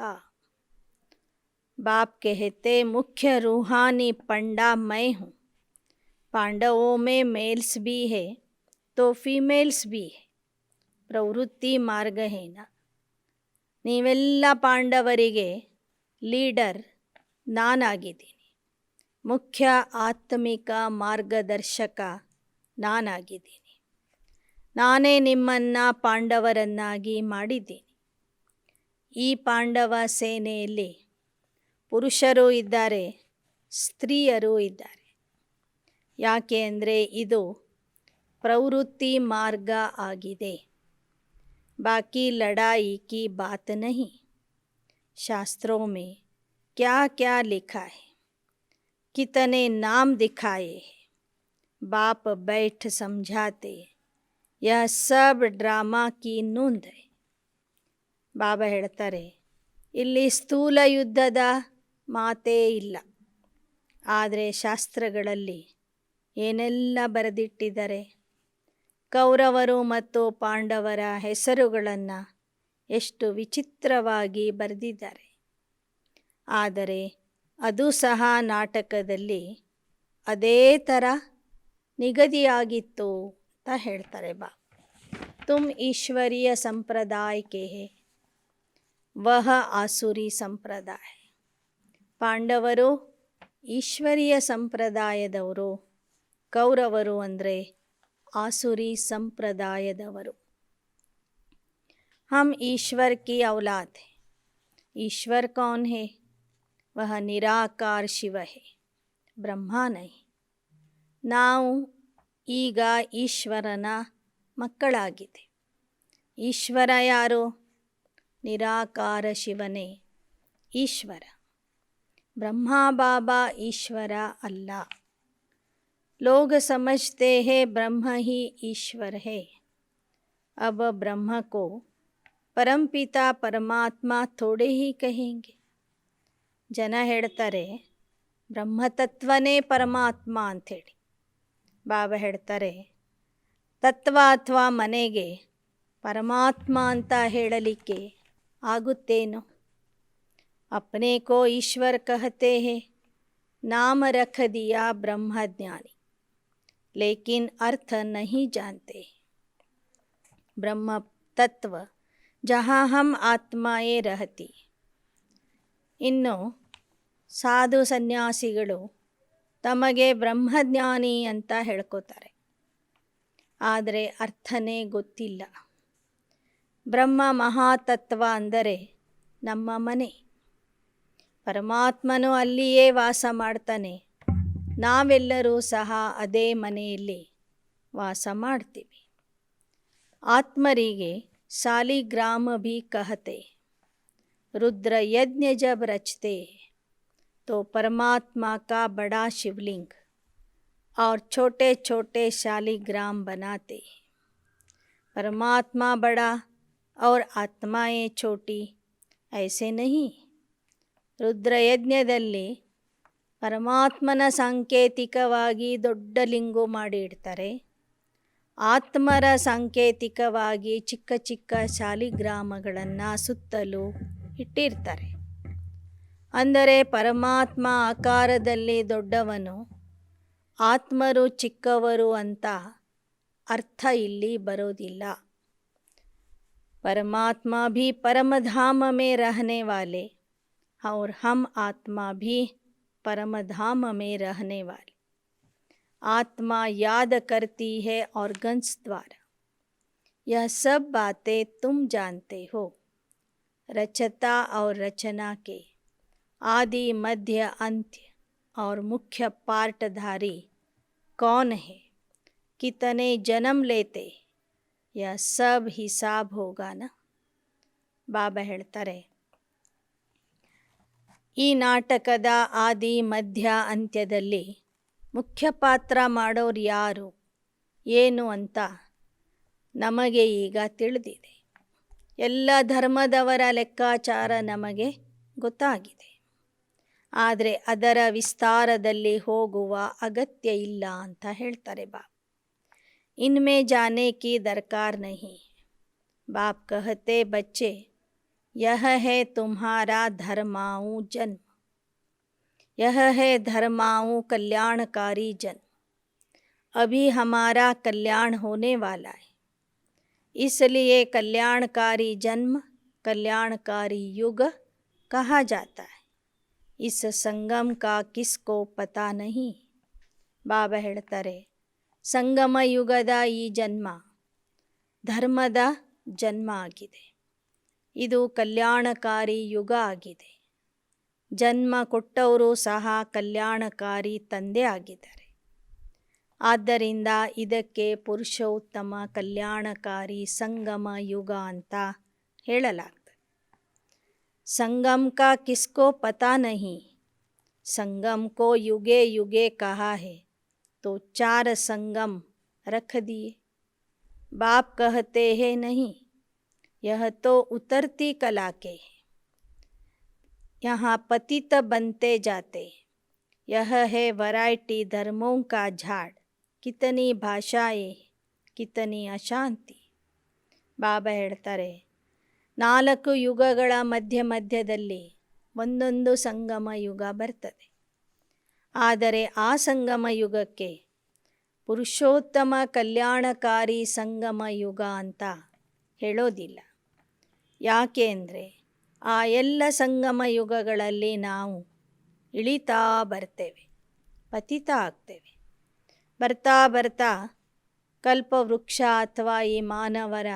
Speaker 1: बाप कहते मुख्य रूहानी पंडा मैं हूँ. पांडवों में मेल्स भी है तो फीमेल्स भी है. ಪ್ರವೃತ್ತಿ ಮಾರ್ಗ ಹೇನ. ನೀವೆಲ್ಲ ಪಾಂಡವರಿಗೆ ಲೀಡರ್ ನಾನಾಗಿದ್ದೀನಿ. ಮುಖ್ಯ ಆತ್ಮಿಕ ಮಾರ್ಗದರ್ಶಕ ನಾನಾಗಿದ್ದೀನಿ. ನಾನೇ ನಿಮ್ಮನ್ನು ಪಾಂಡವರನ್ನಾಗಿ ಮಾಡಿದ್ದೀನಿ. ಈ ಪಾಂಡವ ಸೇನೆಯಲ್ಲಿ ಪುರುಷರು ಇದ್ದಾರೆ, ಸ್ತ್ರೀಯರು ಇದ್ದಾರೆ. ಯಾಕೆ ಅಂದರೆ ಇದು ಪ್ರವೃತ್ತಿ ಮಾರ್ಗ ಆಗಿದೆ. बाकी लड़ाई की बात नहीं. शास्त्रों में क्या क्या लिखा है, कितने नाम दिखाए हैं. बाप बैठ समझाते. यह सब ड्रामा की नूंद है. ಬಾಬಾ ಹೇಳ್ತಾರೆ ಇಲ್ಲಿ ಸ್ಥೂಲ ಯುದ್ಧದ ಮಾತೇ ಇಲ್ಲ. ಆದರೆ ಶಾಸ್ತ್ರಗಳಲ್ಲಿ ಏನೆಲ್ಲ ಬರೆದಿಟ್ಟಿದ್ದಾರೆ. ಕೌರವರು ಮತ್ತು ಪಾಂಡವರ ಹೆಸರುಗಳನ್ನು ಎಷ್ಟು ವಿಚಿತ್ರವಾಗಿ ಬರೆದಿದ್ದಾರೆ. ಆದರೆ ಅದು ಸಹ ನಾಟಕದಲ್ಲಿ ಅದೇ ಥರ ನಿಗದಿಯಾಗಿತ್ತು ಅಂತ ಹೇಳ್ತಾರೆ ಬಾ. ತುಮ್ ಈಶ್ವರೀಯ ಸಂಪ್ರದಾಯ ಕೆ ಹೇ, ವಹ ಆಸುರಿ ಸಂಪ್ರದಾಯ. ಪಾಂಡವರು ಈಶ್ವರೀಯ ಸಂಪ್ರದಾಯದವರು, ಕೌರವರು ಅಂದರೆ ಆಸುರಿ ಸಂಪ್ರದಾಯದವರು. हम ईश्वर की औलाद हैं. ईश्वर कौन है? वह निराकार शिव है, ಬ್ರಹ್ಮ नहीं. ನಾವು ಈಗ ಈಶ್ವರನ ಮಕ್ಕಳಾಗಿದೆ. ಈಶ್ವರ ಯಾರು? ನಿರಾಕಾರ ಶಿವನೇ ಈಶ್ವರ. ಬ್ರಹ್ಮ ಬಾಬಾ ಈಶ್ವರ ಅಲ್ಲ. लोग समझते हैं ब्रह्म ही ईश्वर है. अब ब्रह्म को परमपिता परमात्मा थोड़े ही कहेंगे. ಜನ ಹೇಳ್ತಾರೆ ಬ್ರಹ್ಮತತ್ವನೇ ಪರಮಾತ್ಮ ಅಂಥೇಳಿ. ಬಾಬಾ ಹೇಳ್ತಾರೆ ತತ್ವ ಅಥವಾ ಮನೆಗೆ ಪರಮಾತ್ಮ ಅಂತ ಹೇಳಲಿಕ್ಕೆ ಆಗುತ್ತೇನೋ. अपने को ईश्वर कहते हैं, नाम रख दिया ब्रह्मज्ञानी, लेकिन अर्थ नहीं जानते. ब्रह्म तत्व जहाँ हम आत्माएं रहती. ಇನ್ನು ಸಾಧು ಸನ್ಯಾಸಿಗಳು ತಮಗೆ ಬ್ರಹ್ಮಜ್ಞಾನಿ ಅಂತ ಹೇಳ್ಕೋತಾರೆ. ಆದರೆ ಅರ್ಥನೇ ಗೊತ್ತಿಲ್ಲ. ಬ್ರಹ್ಮ ಮಹಾತತ್ವ ಅಂದರೆ ನಮ್ಮ ಮನೆ. ಪರಮಾತ್ಮನು ಅಲ್ಲಿಯೇ ವಾಸ ಮಾಡ್ತಾನೆ. ನಾವೆಲ್ಲರೂ ಸಹ ಅದೇ ಮನೆಯಲ್ಲಿ ವಾಸ ಮಾಡ್ತೀವಿ. ಆತ್ಮರಿಗೆ ಸಾಲಿಗ್ರಾಮ ಭೀ ಕಹತೆ. रुद्र यज्ञ जब रचते तो परमात्मा का बड़ा शिवलिंग और छोटे छोटे शालिग्राम बनाते. परमात्मा बड़ा और आत्माएं छोटी, ऐसे नहीं. ರುದ್ರ ಯಜ್ಞದಲ್ಲಿ ಪರಮಾತ್ಮನ ಸಾಂಕೇತಿಕವಾಗಿ ದೊಡ್ಡ ಲಿಂಗು ಮಾಡಿ ಇಡ್ತಾರೆ. ಆತ್ಮರ ಸಾಂಕೇತಿಕವಾಗಿ ಚಿಕ್ಕ ಚಿಕ್ಕ ಶಾಲಿಗ್ರಾಮಗಳನ್ನು ಸುತ್ತಲೂ ಇಟ್ಟಿರ್ತಾರೆ. ಅಂದರೆ ಪರಮಾತ್ಮ ಆಕಾರದಲ್ಲಿ ದೊಡ್ಡವನು, ಆತ್ಮರು ಚಿಕ್ಕವರು ಅಂತ ಅರ್ಥ ಇಲ್ಲಿ ಬರೋದಿಲ್ಲ. परमात्मा भी परमधाम में रहने वाले और हम आत्मा भी परमधाम में रहने वाले. आत्मा याद करती है ऑर्गन्स द्वारा. यह सब बातें तुम जानते हो. रचता और रचना के आदि मध्य अंत्य और मुख्य पार्टधारी कौन है, कितने जन्म लेते, यह सब हिसाब होगा ना. ಬಾಬಾ ಹೇಳ್ತಾರೆ ಈ ನಾಟಕದ ಆದಿ ಮಧ್ಯ ಅಂತ್ಯದಲ್ಲಿ ಮುಖ್ಯ ಪಾತ್ರ ಮಾಡೋರು ಯಾರು ಏನು ಅಂತ ನಮಗೆ ಈಗ ತಿಳಿದಿದೆ. ಎಲ್ಲ ಧರ್ಮದವರ ಲೆಕ್ಕಾಚಾರ ನಮಗೆ ಗೊತ್ತಾಗಿದೆ. ಆದರೆ ಅದರ ವಿಸ್ತಾರದಲ್ಲಿ ಹೋಗುವ ಅಗತ್ಯ ಇಲ್ಲ ಅಂತ ಹೇಳ್ತಾರೆ ಬಾಬಾ. इनमें जाने की दरकार नहीं. बाप कहते बच्चे यह है तुम्हारा धर्माऊ जन्म, यह है धर्माऊ कल्याणकारी जन्म. अभी हमारा कल्याण होने वाला है, इसलिए कल्याणकारी जन्म कल्याणकारी युग कहा जाता है. इस संगम का किसको पता नहीं. ಬಾಬಾ ಹೇಳ್ತಾರೆ ಸಂಗಮ ಯುಗದ ಈ ಜನ್ಮ ಧರ್ಮದ ಜನ್ಮ ಆಗಿದೆ. ಇದು ಕಲ್ಯಾಣಕಾರಿ ಯುಗ ಆಗಿದೆ. ಜನ್ಮ ಕೊಟ್ಟವರು ಸಹ ಕಲ್ಯಾಣಕಾರಿ ತಂದೆ ಆಗಿದ್ದಾರೆ. ಆದ್ದರಿಂದ ಇದಕ್ಕೆ ಪುರುಷೋತ್ತಮ ಕಲ್ಯಾಣಕಾರಿ ಸಂಗಮ ಯುಗ ಅಂತ ಹೇಳಲಾಗ್ತದೆ. ಸಂಗಮ ಕಾ ಕಿಸ್ಕೋ ಪತಾ ನಹೀ. ಸಂಗಮ ಕೋ ಯುಗೆ ಯುಗೆ ಕಹಾ ಹೈ तो 4 संगम रख दिए. बाप कहते हैं नहीं, यह तो उतरती कला के हैं. यहाँ पतित बनते जाते. यह है वैरायटी धर्मों का झाड़. ಕಿತನಿ ಭಾಷಾಯೇ ಕಿತನಿ ಅಶಾಂತಿ. ಬಾಬಾ ಹೇಳ್ತಾರೆ, 4 ಯುಗಗಳ ಮಧ್ಯದಲ್ಲಿ ಒಂದೊಂದು ಸಂಗಮ ಯುಗ ಬರ್ತದೆ. ಆದರೆ ಆ ಸಂಗಮ ಯುಗಕ್ಕೆ ಪುರುಷೋತ್ತಮ ಕಲ್ಯಾಣಕಾರಿ ಸಂಗಮ ಯುಗ ಅಂತ ಹೇಳೋದಿಲ್ಲ. ಯಾಕೆ ಅಂದರೆ ಆ ಎಲ್ಲ ಸಂಗಮ ಯುಗಗಳಲ್ಲಿ ನಾವು ಇಳಿತಾ ಬರ್ತೇವೆ, ಪತಿತ ಆಗ್ತೇವೆ. ಬರ್ತಾ ಬರ್ತಾ ಕಲ್ಪವೃಕ್ಷ ಅಥವಾ ಈ ಮಾನವರ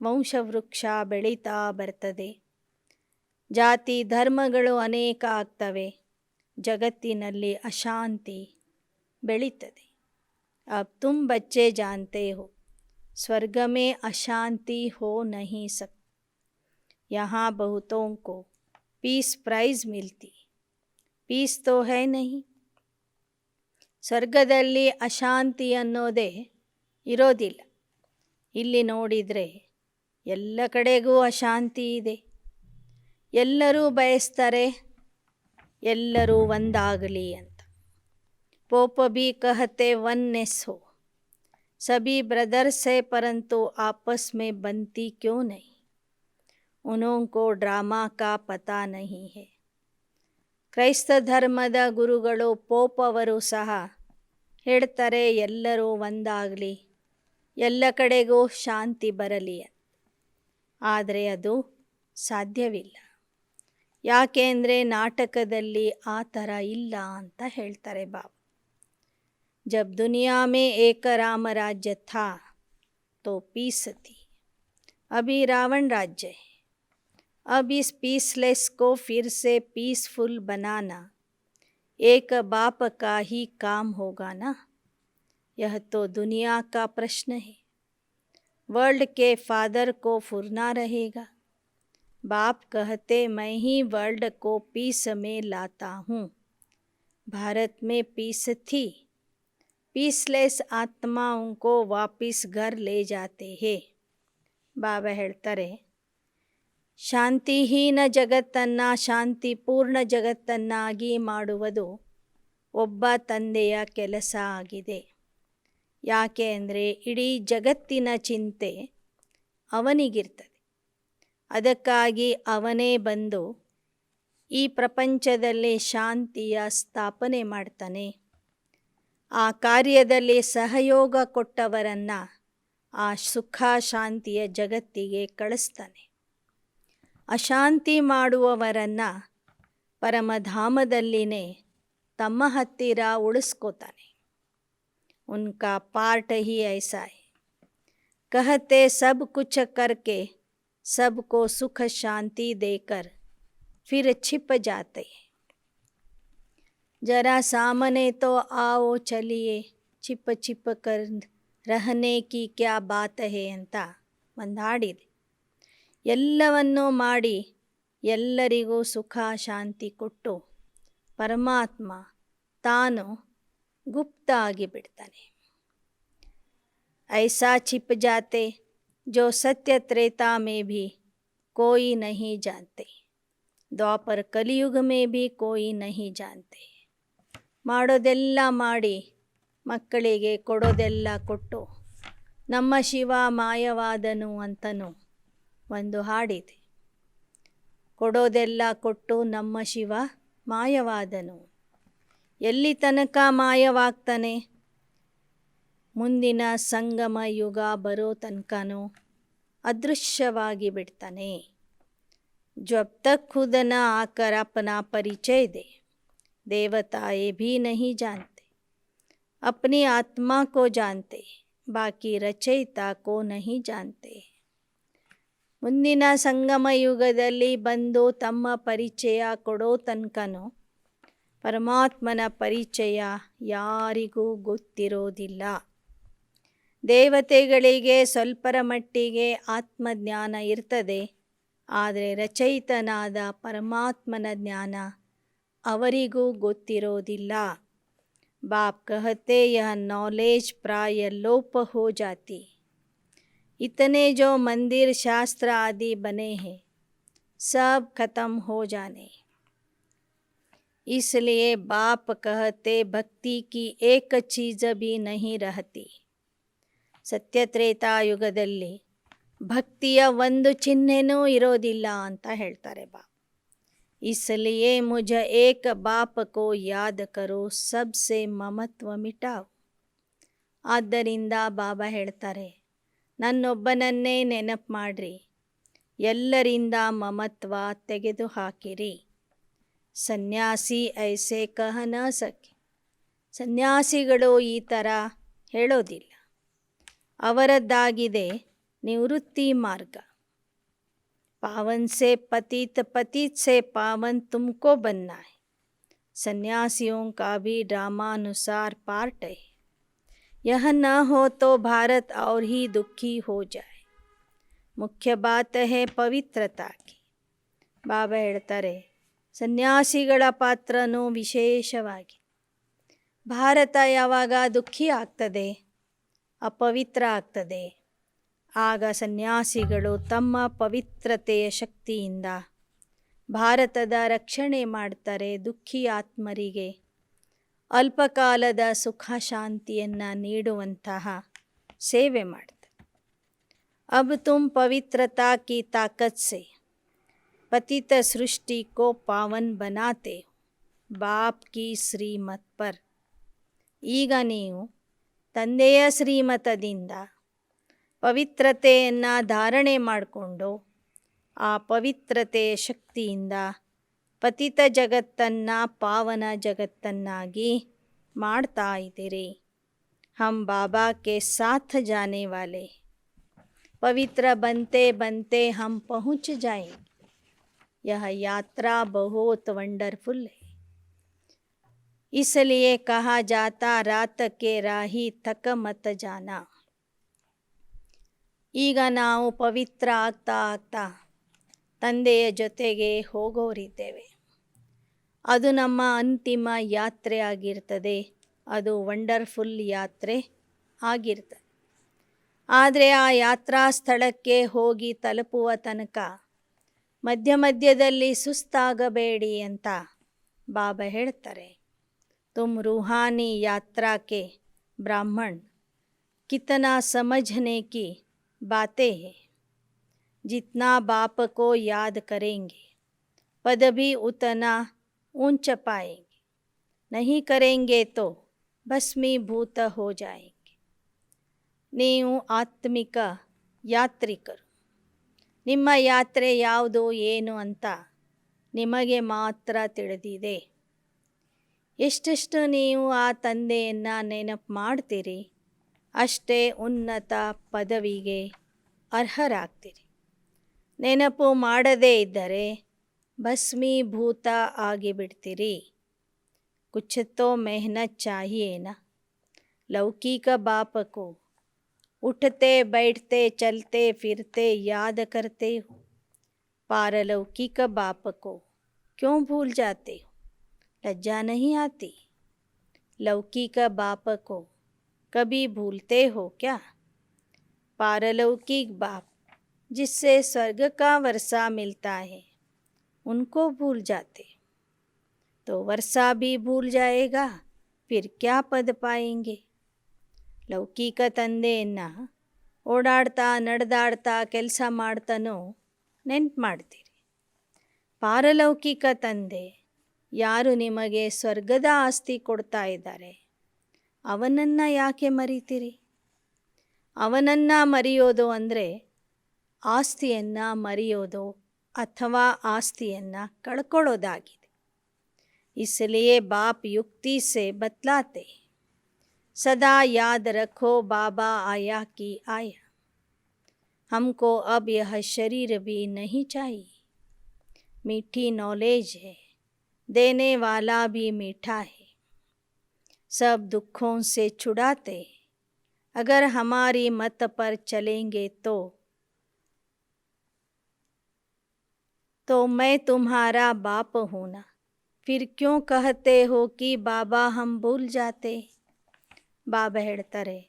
Speaker 1: ವಂಶವೃಕ್ಷ ಬೆಳೀತಾ ಬರ್ತದೆ. ಜಾತಿ ಧರ್ಮಗಳು ಅನೇಕ ಆಗ್ತವೆ. ಜಗತ್ತಿನಲ್ಲಿ ಅಶಾಂತಿ ಬೆಳೀತದೆ. अब तुम बच्चे जानते हो स्वर्ग में अशांति हो नहीं सकती. यहाँ बहुतों को पीस प्राइज मिलती. पीस तो है नहीं. ಸ್ವರ್ಗದಲ್ಲಿ ಅಶಾಂತಿ ಅನ್ನೋದೇ ಇರೋದಿಲ್ಲ. ಇಲ್ಲಿ ನೋಡಿದರೆ ಎಲ್ಲ ಕಡೆಗೂ ಅಶಾಂತಿ ಇದೆ. ಎಲ್ಲರೂ ಬಯಸ್ತಾರೆ ಎಲ್ಲರೂ ಒಂದಾಗಲಿ ಅಂತ. पोप भी कहते वननेस हो. सभी ब्रदर्स है परंतु आपस में बनती क्यों नहीं. उनको ड्रामा का पता नहीं है. ಕ್ರೈಸ್ತ ಧರ್ಮದ ಗುರುಗಳು ಪೋಪ್ ಅವರು ಸಹ ಹೇಳ್ತಾರೆ ಎಲ್ಲರೂ ಒಂದಾಗಲಿ, ಎಲ್ಲ ಕಡೆಗೂ ಶಾಂತಿ ಬರಲಿ. ಆದರೆ ಅದು ಸಾಧ್ಯವಿಲ್ಲ. ಯಾಕೆಂದರೆ ನಾಟಕದಲ್ಲಿ ಆ ಥರ ಇಲ್ಲ ಅಂತ ಹೇಳ್ತಾರೆ ಬಾಬಾ. जब दुनिया में एक राम राज्य था तो पीस थी. अभी रावण राज्य है. अब इस पीसलेस को फिर से पीसफुल बनाना एक बाप का ही काम होगा ना. यह तो दुनिया का प्रश्न है. वर्ल्ड के फादर को फुरना रहेगा. बाप कहते मैं ही वर्ल्ड को पीस में लाता हूँ. भारत में पीस थी. पीसलेस आत्माओं को वापस घर ले जाते हैं. ಬಾಬಾ ಹೇಳ್ತಾರೆ, ಶಾಂತಿಹೀನ ಜಗತ್ತನ್ನು ಶಾಂತಿಪೂರ್ಣ ಜಗತ್ತನ್ನಾಗಿ ಮಾಡುವುದು ಒಬ್ಬ ತಂದೆಯ ಕೆಲಸ ಆಗಿದೆ. ಯಾಕೆ ಅಂದರೆ ಇಡೀ ಜಗತ್ತಿನ ಚಿಂತೆ ಅವನಿಗಿರ್ತದೆ. ಅದಕ್ಕಾಗಿ ಅವನೇ ಬಂದು ಈ ಪ್ರಪಂಚದಲ್ಲಿ ಶಾಂತಿಯ ಸ್ಥಾಪನೆ ಮಾಡ್ತಾನೆ. ಆ ಕಾರ್ಯದಲ್ಲಿ ಸಹಯೋಗ ಕೊಟ್ಟವರನ್ನು ಆ ಸುಖ ಶಾಂತಿಯ ಜಗತ್ತಿಗೆ ಕಳಿಸ್ತಾನೆ. ಅಶಾಂತಿ ಮಾಡುವವರನ್ನು ಪರಮಧಾಮದಲ್ಲಿನೇ ತಮ್ಮ ಹತ್ತಿರ ಉಳಿಸ್ಕೋತಾನೆ. ಉನ್ಕಾ ಪಾರ್ಟ್ ಹಿ ಐಸಾ ಹೈ. कहते सब कुछ करके सबको सुख शांति देकर फिर छिप जाते हैं. जरा सामने तो आओ चलिए छिप छिप कर रहने की क्या बात है ಅಂತ ಒಂದು ಹಾಡಿದೆ. ಎಲ್ಲವನ್ನೂ ಮಾಡಿ ಎಲ್ಲರಿಗೂ ಸುಖ ಶಾಂತಿ ಕೊಟ್ಟು ಪರಮಾತ್ಮ ತಾನು ಗುಪ್ತ ಆಗಿಬಿಡ್ತಾನೆ. ऐसा छिप जाते जो सत्य त्रेता में भी कोई नहीं जानते. द्वापर कलयुग में भी कोई नहीं जानते. ಮಾಡೋದೆಲ್ಲ ಮಾಡಿ ಮಕ್ಕಳಿಗೆ ಕೊಡೋದೆಲ್ಲ ಕೊಟ್ಟು ನಮ್ಮ ಶಿವ ಮಾಯವಾದನು ಅಂತನೂ ಒಂದು ಹಾಡಿದೆ. ಕೊಡೋದೆಲ್ಲ ಕೊಟ್ಟು ನಮ್ಮ ಶಿವ ಮಾಯವಾದನು. ಎಲ್ಲಿ ತನಕ ಮಾಯವಾಗ್ತಾನೆ? ಮುಂದಿನ ಸಂಗಮ ಯುಗ ಬರೋ ತನಕನೂ ಅದೃಶ್ಯವಾಗಿ ಬಿಡ್ತಾನೆ. जब तक खुद न आकर अपना परिचय दे देवताएं भी नहीं जानते. अपनी आत्मा को जानते, बाकी रचयिता को नहीं जानते. ಮುಂದಿನ ಸಂಗಮ ಯುಗದಲ್ಲಿ ಬಂದು ತಮ್ಮ ಪರಿಚಯ ಕೊಡೋ ತನಕನೂ ಪರಮಾತ್ಮನ ಪರಿಚಯ ಯಾರಿಗೂ ಗೊತ್ತಿರೋದಿಲ್ಲ. ದೇವತೆಗಳಿಗೆ ಸ್ವಲ್ಪರ ಮಟ್ಟಿಗೆ ಆತ್ಮಜ್ಞಾನ ಇರ್ತದೆ. ಆದರೆ ರಚಯಿತನಾದ ಪರಮಾತ್ಮನ ಜ್ಞಾನ ಅವರಿಗೂ ಗೊತ್ತಿರೋದಿಲ್ಲ. ಬಾಪ್ कहते यह नॉलेज प्राय लोप हो जाती. इतने जो मंदिर शास्त्र आदि बने हैं सब खत्म हो जाने. इसलिए बाप कहते भक्ति की एक चीज़ भी नहीं रहती. ಸತ್ಯತ್ರೇತಾಯುಗದಲ್ಲಿ ಭಕ್ತಿಯ ಒಂದು ಚಿಹ್ನೆನೂ ಇರೋದಿಲ್ಲ ಅಂತ ಹೇಳ್ತಾರೆ ಬಾಬಾ. इसलिए मुझे एक बाप को याद करो सबसे ममत्व मिटाओ. ಆದ್ದರಿಂದ ಬಾಬಾ ಹೇಳ್ತಾರೆ, ನನ್ನೊಬ್ಬನನ್ನೇ ನೆನಪು ಮಾಡ್ರಿ, ಎಲ್ಲರಿಂದ ಮಮತ್ವ ತೆಗೆದುಹಾಕಿರಿ. ಸನ್ಯಾಸಿ ಐಸೆ ಕಹ ನ ಸಕೆ. ಸನ್ಯಾಸಿಗಳು ಈ ಥರ ಹೇಳೋದಿಲ್ಲ. ಅವರದ್ದಾಗಿದೆ ನಿವೃತ್ತಿ ಮಾರ್ಗ. पावन से पतित, पतित से पावन तुमको बनना है. सन्यासियों का भी ड्रामानुसार पार्ट है. यह न हो तो भारत और ही दुखी हो जाए. मुख्य बात है पवित्रता की. ಬಾಬಾ ಹೇಳ್ತಾರೆ, ಸನ್ಯಾಸಿಗಳ ಪಾತ್ರನೂ ವಿಶೇಷವಾಗಿ. ಭಾರತ ಯಾವಾಗ ದುಃಖಿ ಆಗ್ತದೆ, ಅಪವಿತ್ರ ಆಗ್ತದೆ, ಆಗ ಸನ್ಯಾಸಿಗಳು ತಮ್ಮ ಪವಿತ್ರತೆಯ ಶಕ್ತಿಯಿಂದ ಭಾರತದ ರಕ್ಷಣೆ ಮಾಡ್ತಾರೆ. ದುಃಖಿ ಆತ್ಮರಿಗೆ ಅಲ್ಪಕಾಲದ ಸುಖ ಶಾಂತಿಯನ್ನು ನೀಡುವಂತಹ ಸೇವೆ ಮಾಡ್ತಾರೆ. ಅಬ್ ತುಮ್ ಪವಿತ್ರತಾ ಕಿ ತಾಕತ್ ಸೆ ಪತಿತ ಸೃಷ್ಟಿ ಕೋ ಪಾವನ್ ಬನಾತೆ ಹೋ ಬಾಪ್ ಕಿ ಶ್ರೀಮತ್ ಪರ್. ಈಗ ನೀವು ತಂದೆಯ ಶ್ರೀಮತದಿಂದ ಪವಿತ್ರತೆಯನ್ನು ಧಾರಣೆ ಮಾಡಿಕೊಂಡು ಆ ಪವಿತ್ರತೆಯ ಶಕ್ತಿಯಿಂದ ಪತಿತ ಜಗತ್ತನ್ನು ಪಾವನ ಜಗತ್ತನ್ನಾಗಿ ಮಾಡ್ತಾ ಇದ್ದೀರಿ. ಹಮ್ ಬಾಬಾ ಕೆ ಸಾಥ್ ಜಾನೆ ವಾಲೆ, ಪವಿತ್ರ ಬಂತೆ ಬಂತೆ ಹಮ್ ಪಹುಂಚ ಜಾಯೇಂಗೆ. ಯಹ ಯಾತ್ರಾ ಬಹುತ್ ವಂಡರ್ಫುಲ್ है. इसलिए कहा जाता रात के राही थक मत जाना. ಈಗ ನಾವು ಪವಿತ್ರ ಆಗ್ತಾ ಆಗ್ತಾ ತಂದೆಯ ಜೊತೆಗೆ ಹೋಗೋರಿದ್ದೇವೆ. ಅದು ನಮ್ಮ ಅಂತಿಮ ಯಾತ್ರೆ ಆಗಿರ್ತದೆ. ಅದು ವಂಡರ್ಫುಲ್ ಯಾತ್ರೆ ಆಗಿರ್ತದೆ. ಆದರೆ ಆ ಯಾತ್ರಾ ಸ್ಥಳಕ್ಕೆ ಹೋಗಿ ತಲುಪುವ ತನಕ ಮಧ್ಯ ಮಧ್ಯದಲ್ಲಿ ಸುಸ್ತಾಗಬೇಡಿ ಅಂತ ಬಾಬಾ ಹೇಳ್ತಾರೆ. ತುಮ್ ರೂಹಾನಿ ಯಾತ್ರಾ ಕೆ ಬ್ರಾಹ್ಮಣ, कितना समझने की बातें हैं. जितना बाप को याद करेंगे पद भी उतना ऊंच पाएंगे. नहीं करेंगे तो भस्मीभूत हो जाएंगे. ನೀವು ಆತ್ಮಿಕ ಯಾತ್ರಿಕರು. ನಿಮ್ಮ ಯಾತ್ರೆ ಯಾವುದು ಏನು ಅಂತ ನಿಮಗೆ ಮಾತ್ರ ತಿಳಿದಿದೆ. ಎಷ್ಟೆಷ್ಟು ನೀವು ಆ ತಂದೆಯನ್ನು ನೆನಪು ಮಾಡ್ತೀರಿ, ಅಷ್ಟೇ ಉನ್ನತ ಪದವಿಗೆ ಅರ್ಹರಾಗ್ತೀರಿ. ನೆನಪು ಮಾಡದೇ ಇದ್ದರೆ ಭಸ್ಮೀಭೂತ ಆಗಿಬಿಡ್ತೀರಿ. ಕುಛ್ ತೋ ಮೆಹನತ್ ಚಾಹಿಯೇ ನಾ. ಲೌಕಿಕ ಬಾಪ ಕೋ उठते बैठते चलते फिरते याद करते हो, पारलौकिक बाप को क्यों भूल जाते हो? लज्जा नहीं आती? लौकिक बाप को कभी भूलते हो क्या? पारलौकिक बाप जिससे स्वर्ग का वर्षा मिलता है उनको भूल जाते तो वर्षा भी भूल जाएगा, फिर क्या पद पाएंगे? ಲೌಕಿಕ ತಂದೆಯನ್ನು ಓಡಾಡ್ತಾ ನಡೆದಾಡ್ತಾ ಕೆಲಸ ಮಾಡ್ತಾನೋ ನೆನ್ಪು ಮಾಡ್ತೀರಿ. ಪಾರಲೌಕಿಕ ತಂದೆ ಯಾರು ನಿಮಗೆ ಸ್ವರ್ಗದ ಆಸ್ತಿ ಕೊಡ್ತಾ ಇದ್ದಾರೆ ಅವನನ್ನು ಯಾಕೆ ಮರಿತೀರಿ? ಅವನನ್ನು ಮರೆಯೋದು ಅಂದರೆ ಆಸ್ತಿಯನ್ನು ಮರೆಯೋದು ಅಥವಾ ಆಸ್ತಿಯನ್ನು ಕಳ್ಕೊಳ್ಳೋದಾಗಿದೆ. इसलिए बाप युक्ति से बतलाते, सदा याद रखो बाबा आया कि आया. हमको अब यह शरीर भी नहीं चाहिए. मीठी नॉलेज है, देने वाला भी मीठा है. सब दुखों से छुड़ाते, अगर हमारी मत पर चलेंगे तो मैं तुम्हारा बाप हूँ ना. फिर क्यों कहते हो कि बाबा हम भूल जाते? ಬಾಬಾ ಹೇಳ್ತಾರೆ,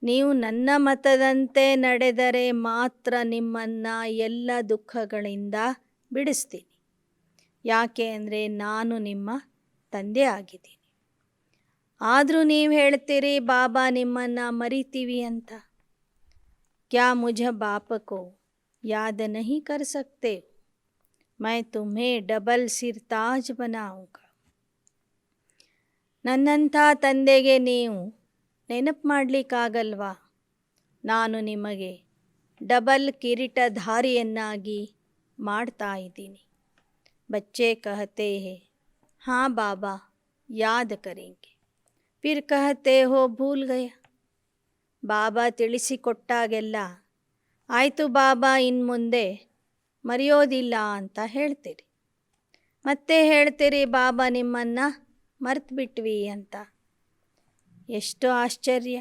Speaker 1: ನೀವು ನನ್ನ ಮತದಂತೆ ನಡೆದರೆ ಮಾತ್ರ ನಿಮ್ಮನ್ನು ಎಲ್ಲ ದುಃಖಗಳಿಂದ ಬಿಡಿಸ್ತೀನಿ. ಯಾಕೆ ಅಂದರೆ ನಾನು ನಿಮ್ಮ ತಂದೆ ಆಗಿದ್ದೀನಿ. ಆದರೂ ನೀವು ಹೇಳ್ತೀರಿ ಬಾಬಾ ನಿಮ್ಮನ್ನು ಮರಿತೀವಿ ಅಂತ. क्या मुझे बाप को याद नहीं कर सकते? मैं तुम्हें डबल सिरताज बनाऊंगा. ನನ್ನಂಥ ತಂದೆಗೆ ನೀವು ನೆನಪು ಮಾಡಲಿಕ್ಕಾಗಲ್ವಾ? ನಾನು ನಿಮಗೆ ಡಬಲ್ ಕಿರೀಟಧಾರಿಯನ್ನಾಗಿ ಮಾಡ್ತಾ ಇದ್ದೀನಿ. बच्चे कहते हैं हाँ बाबा याद करेंगे, फिर कहते हो भूल गया. ಬಾಬಾ ತಿಳಿಸಿಕೊಟ್ಟಾಗೆಲ್ಲ ಆಯಿತು ಬಾಬಾ ಇನ್ನು ಮುಂದೆ ಮರೆಯೋದಿಲ್ಲ ಅಂತ ಹೇಳ್ತೀರಿ. ಮತ್ತೆ ಹೇಳ್ತೀರಿ ಬಾಬಾ ನಿಮ್ಮನ್ನು ಮರೆತುಬಿಟ್ವಿ ಅಂತ. ಎಷ್ಟು ಆಶ್ಚರ್ಯ.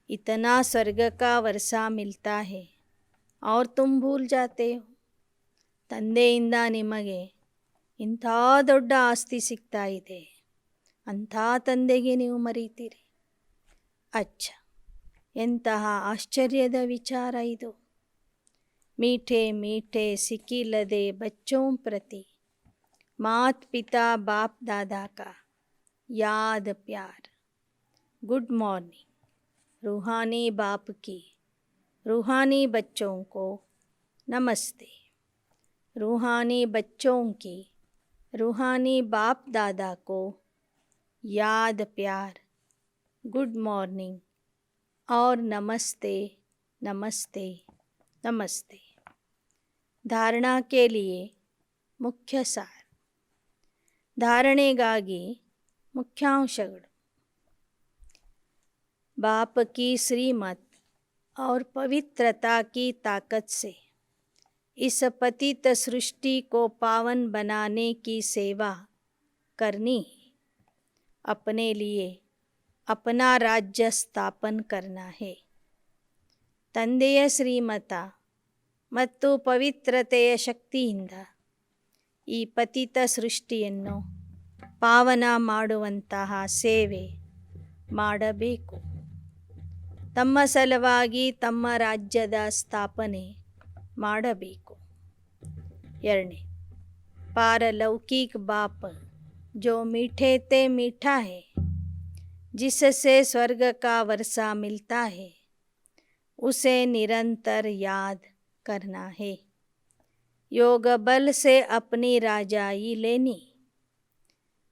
Speaker 1: इतना स्वर्ग का वर्षा मिलता है और तुम भूल जाते हो. ತಂದೆಯಿಂದ ನಿಮಗೆ ಇಂಥ ದೊಡ್ಡ ಆಸ್ತಿ ಸಿಗ್ತಾ ಇದೆ, ಅಂಥ ತಂದೆಗೆ ನೀವು ಮರೀತೀರಿ. ಅಚ್ಚ, ಎಂತಹ ಆಶ್ಚರ್ಯದ ವಿಚಾರ ಇದು. मीठे मीठे सिकिलदे बच्चों प्रति मात पिता बाप दादा का याद प्यार. Good morning. रूहानी बाप की रूहानी बच्चों को नमस्ते. रूहानी बच्चों की रूहानी बाप दादा को याद प्यार, गुड मॉर्निंग और नमस्ते नमस्ते नमस्ते. धारणा के लिए मुख्य सार. धारणೆಗಾಗಿ मुख्यांशಗಳು. बाप की श्रीमत और पवित्रता की ताकत से इस पतित सृष्टि को पावन बनाने की सेवा करनी. अपने लिए अपना राज्य स्थापन करना है. ತಂದೆಯ ಶ್ರೀಮತ ಮತ್ತು ಪವಿತ್ರತೆಯ ಶಕ್ತಿಯಿಂದ ಈ ಪತಿತ ಸೃಷ್ಟಿಯನ್ನು ಪಾವನ ಮಾಡುವಂತಹ ಸೇವೆ ಮಾಡಬೇಕು. ತಮ್ಮ ಸಲುವಾಗಿ ತಮ್ಮ ರಾಜ್ಯದ ಸ್ಥಾಪನೆ ಮಾಡಬೇಕು. 2. पारलौकिक बाप जो मीठे ते मीठा है, जिससे स्वर्ग का वर्षा मिलता है, उसे निरंतर याद करना है. योग बल से अपनी राजाई लेनी.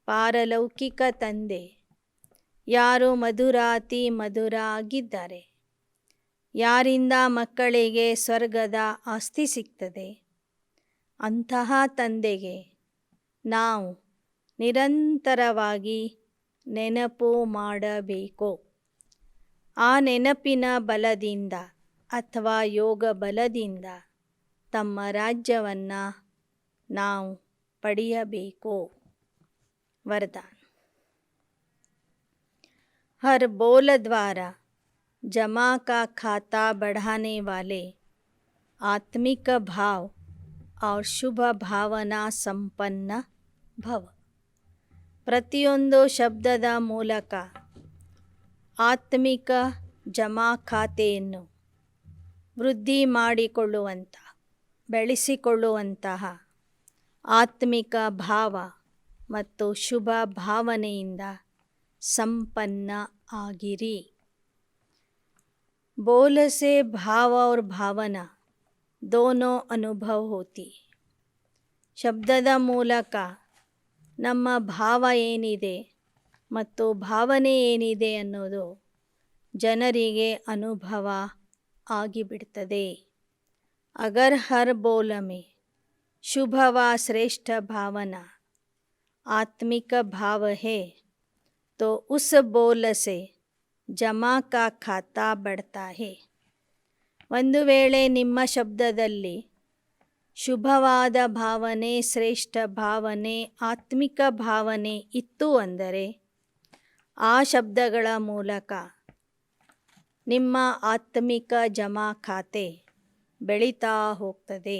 Speaker 1: ಪಾರಲೌಕಿಕ ತಂದೆ ಯಾರು ಮಧುರಾತಿ ಮಧುರ ಆಗಿದ್ದಾರೆ, ಯಾರಿಂದ ಮಕ್ಕಳಿಗೆ ಸ್ವರ್ಗದ ಆಸ್ತಿ ಸಿಗ್ತದೆ, ಅಂತಹ ತಂದೆಗೆ ನಾವು ನಿರಂತರವಾಗಿ ನೆನಪು ಮಾಡಬೇಕು. ಆ ನೆನಪಿನ ಬಲದಿಂದ ಅಥವಾ ಯೋಗ ಬಲದಿಂದ ತಮ್ಮ ರಾಜ್ಯವನ್ನು ನಾವು ಪಡೆಯಬೇಕು. वरदान. हर बोल द्वारा जमा का खाता बढ़ाने वाले आत्मिक भाव और शुभ भावना संपन्न भव. ಪ್ರತಿಯೊಂದು ಶಬ್ದದ ಮೂಲಕ ಆತ್ಮಿಕ ಜಮಾ ಖಾತೆಯನ್ನು ವೃದ್ಧಿ ಮಾಡಿಕೊಳ್ಳುವಂಥ, ಬೆಳೆಸಿಕೊಳ್ಳುವಂತಹ ಆತ್ಮಿಕ ಭಾವ ಮತ್ತು ಶುಭ ಭಾವನೆಯಿಂದ ಸಂಪನ್ನ ಆಗಿರಿ. बोल से भाव और भावना दोनों अनुभव होती. ಶಬ್ದದ ಮೂಲಕ ನಮ್ಮ ಭಾವ ಏನಿದೆ ಮತ್ತು ಭಾವನೆ ಏನಿದೆ ಅನ್ನೋದು ಜನರಿಗೆ ಅನುಭವ ಆಗಿಬಿಡ್ತದೆ. अगर हर बोल में शुभ व श्रेष्ठ भावना आत्मिक भाव है तो उस बोल से जमा का खाता बढ़ता है. ಒಂದು ವೇಳೆ ನಿಮ್ಮ ಶಬ್ದದಲ್ಲಿ ಶುಭವಾದ ಭಾವನೆ, ಶ್ರೇಷ್ಠ ಭಾವನೆ, ಆತ್ಮಿಕ ಭಾವನೆ ಇತ್ತು ಅಂದರೆ ಆ ಶಬ್ದಗಳ ಮೂಲಕ ನಿಮ್ಮ ಆತ್ಮಿಕ ಜಮಾ ಖಾತೆ ಬೆಳೀತಾ ಹೋಗ್ತದೆ.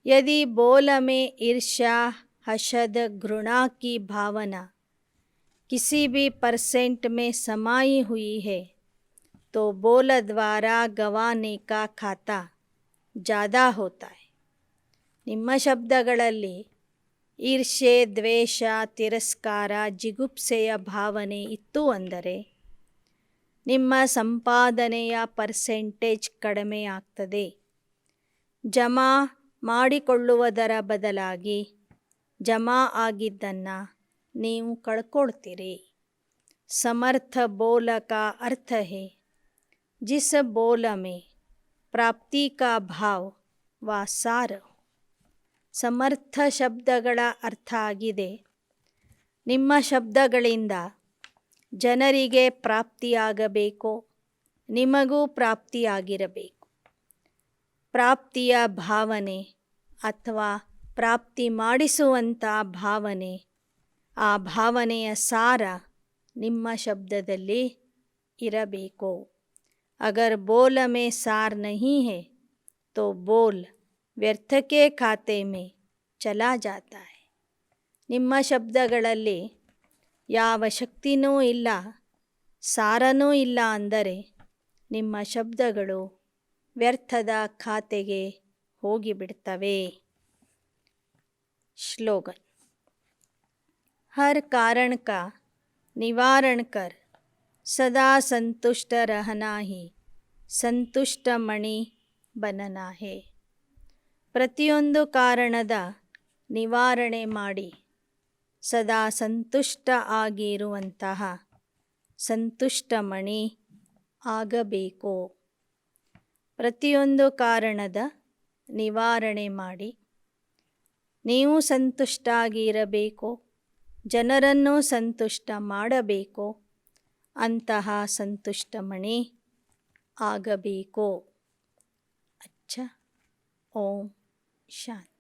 Speaker 1: यदि बोल में ईर्ष्या, हसद, घृणा की भावना किसी भी परसेंट में समाई हुई है तो बोल द्वारा गंवाने का खाता ज़्यादा होता है. ನಿಮ್ಮ ಶಬ್ದಗಳಲ್ಲಿ ಈರ್ಷೆ, ದ್ವೇಷ, ತಿರಸ್ಕಾರ, ಜಿಗುಪ್ಸೆಯ ಭಾವನೆ ಇತ್ತು ಅಂದರೆ ನಿಮ್ಮ ಸಂಪಾದನೆಯ ಪರ್ಸೆಂಟೇಜ್ ಕಡಿಮೆ ಆಗ್ತದೆ. ಜಮಾ ಮಾಡಿಕೊಳ್ಳುವುದರ ಬದಲಾಗಿ ಜಮಾ ಆಗಿದ್ದನ್ನು ನೀವು ಕಳ್ಕೊಳ್ತೀರಿ. समर्थ बोल का अर्थ है जिस बोल में प्राप्ति का भाव व सार. ಸಮರ್ಥ ಶಬ್ದಗಳ ಅರ್ಥ ಆಗಿದೆ, ನಿಮ್ಮ ಶಬ್ದಗಳಿಂದ ಜನರಿಗೆ ಪ್ರಾಪ್ತಿಯಾಗಬೇಕು, ನಿಮಗೂ ಪ್ರಾಪ್ತಿಯಾಗಿರಬೇಕು. ಪ್ರಾಪ್ತಿಯ ಭಾವನೆ ಅಥವಾ ಪ್ರಾಪ್ತಿ ಮಾಡಿಸುವಂಥ ಭಾವನೆ, ಆ ಭಾವನೆಯ ಸಾರ ನಿಮ್ಮ ಶಬ್ದದಲ್ಲಿ ಇರಬೇಕು. अगर बोल में सार नहीं है तो बोल व्यर्थ के खाते में चला जाता है. ನಿಮ್ಮ ಶಬ್ದಗಳಲ್ಲಿ ಯಾವ ಶಕ್ತಿನೂ ಇಲ್ಲ, ಸಾರನೂ ಇಲ್ಲ ಅಂದರೆ ನಿಮ್ಮ ಶಬ್ದಗಳು ವ್ಯರ್ಥದ ಖಾತೆಗೆ ಹೋಗಿಬಿಡ್ತವೆ. श्लोगन. हर कारण का निवारण कर सदा संतुष्ट रहना ही संतुष्ट मणि बनना है. ಪ್ರತಿಯೊಂದು ಕಾರಣದ ನಿವಾರಣೆ ಮಾಡಿ ಸದಾ ಸಂತುಷ್ಟ ಆಗಿರುವಂತಹ ಸಂತುಷ್ಟ ಮಣಿ ಆಗಬೇಕು. ಪ್ರತಿಯೊಂದು ಕಾರಣದ ನಿವಾರಣೆ ಮಾಡಿ ನೀವು ಸಂತುಷ್ಟ ಆಗಿರಬೇಕು, ಜನರನ್ನು ಸಂತುಷ್ಟ ಮಾಡಬೇಕು, ಅಂತಹ ಸಂತುಷ್ಟ ಮಣಿ ಆಗಬೇಕು. ಅಚ್ಚ. ಓಂ ಶಾಂತಿ.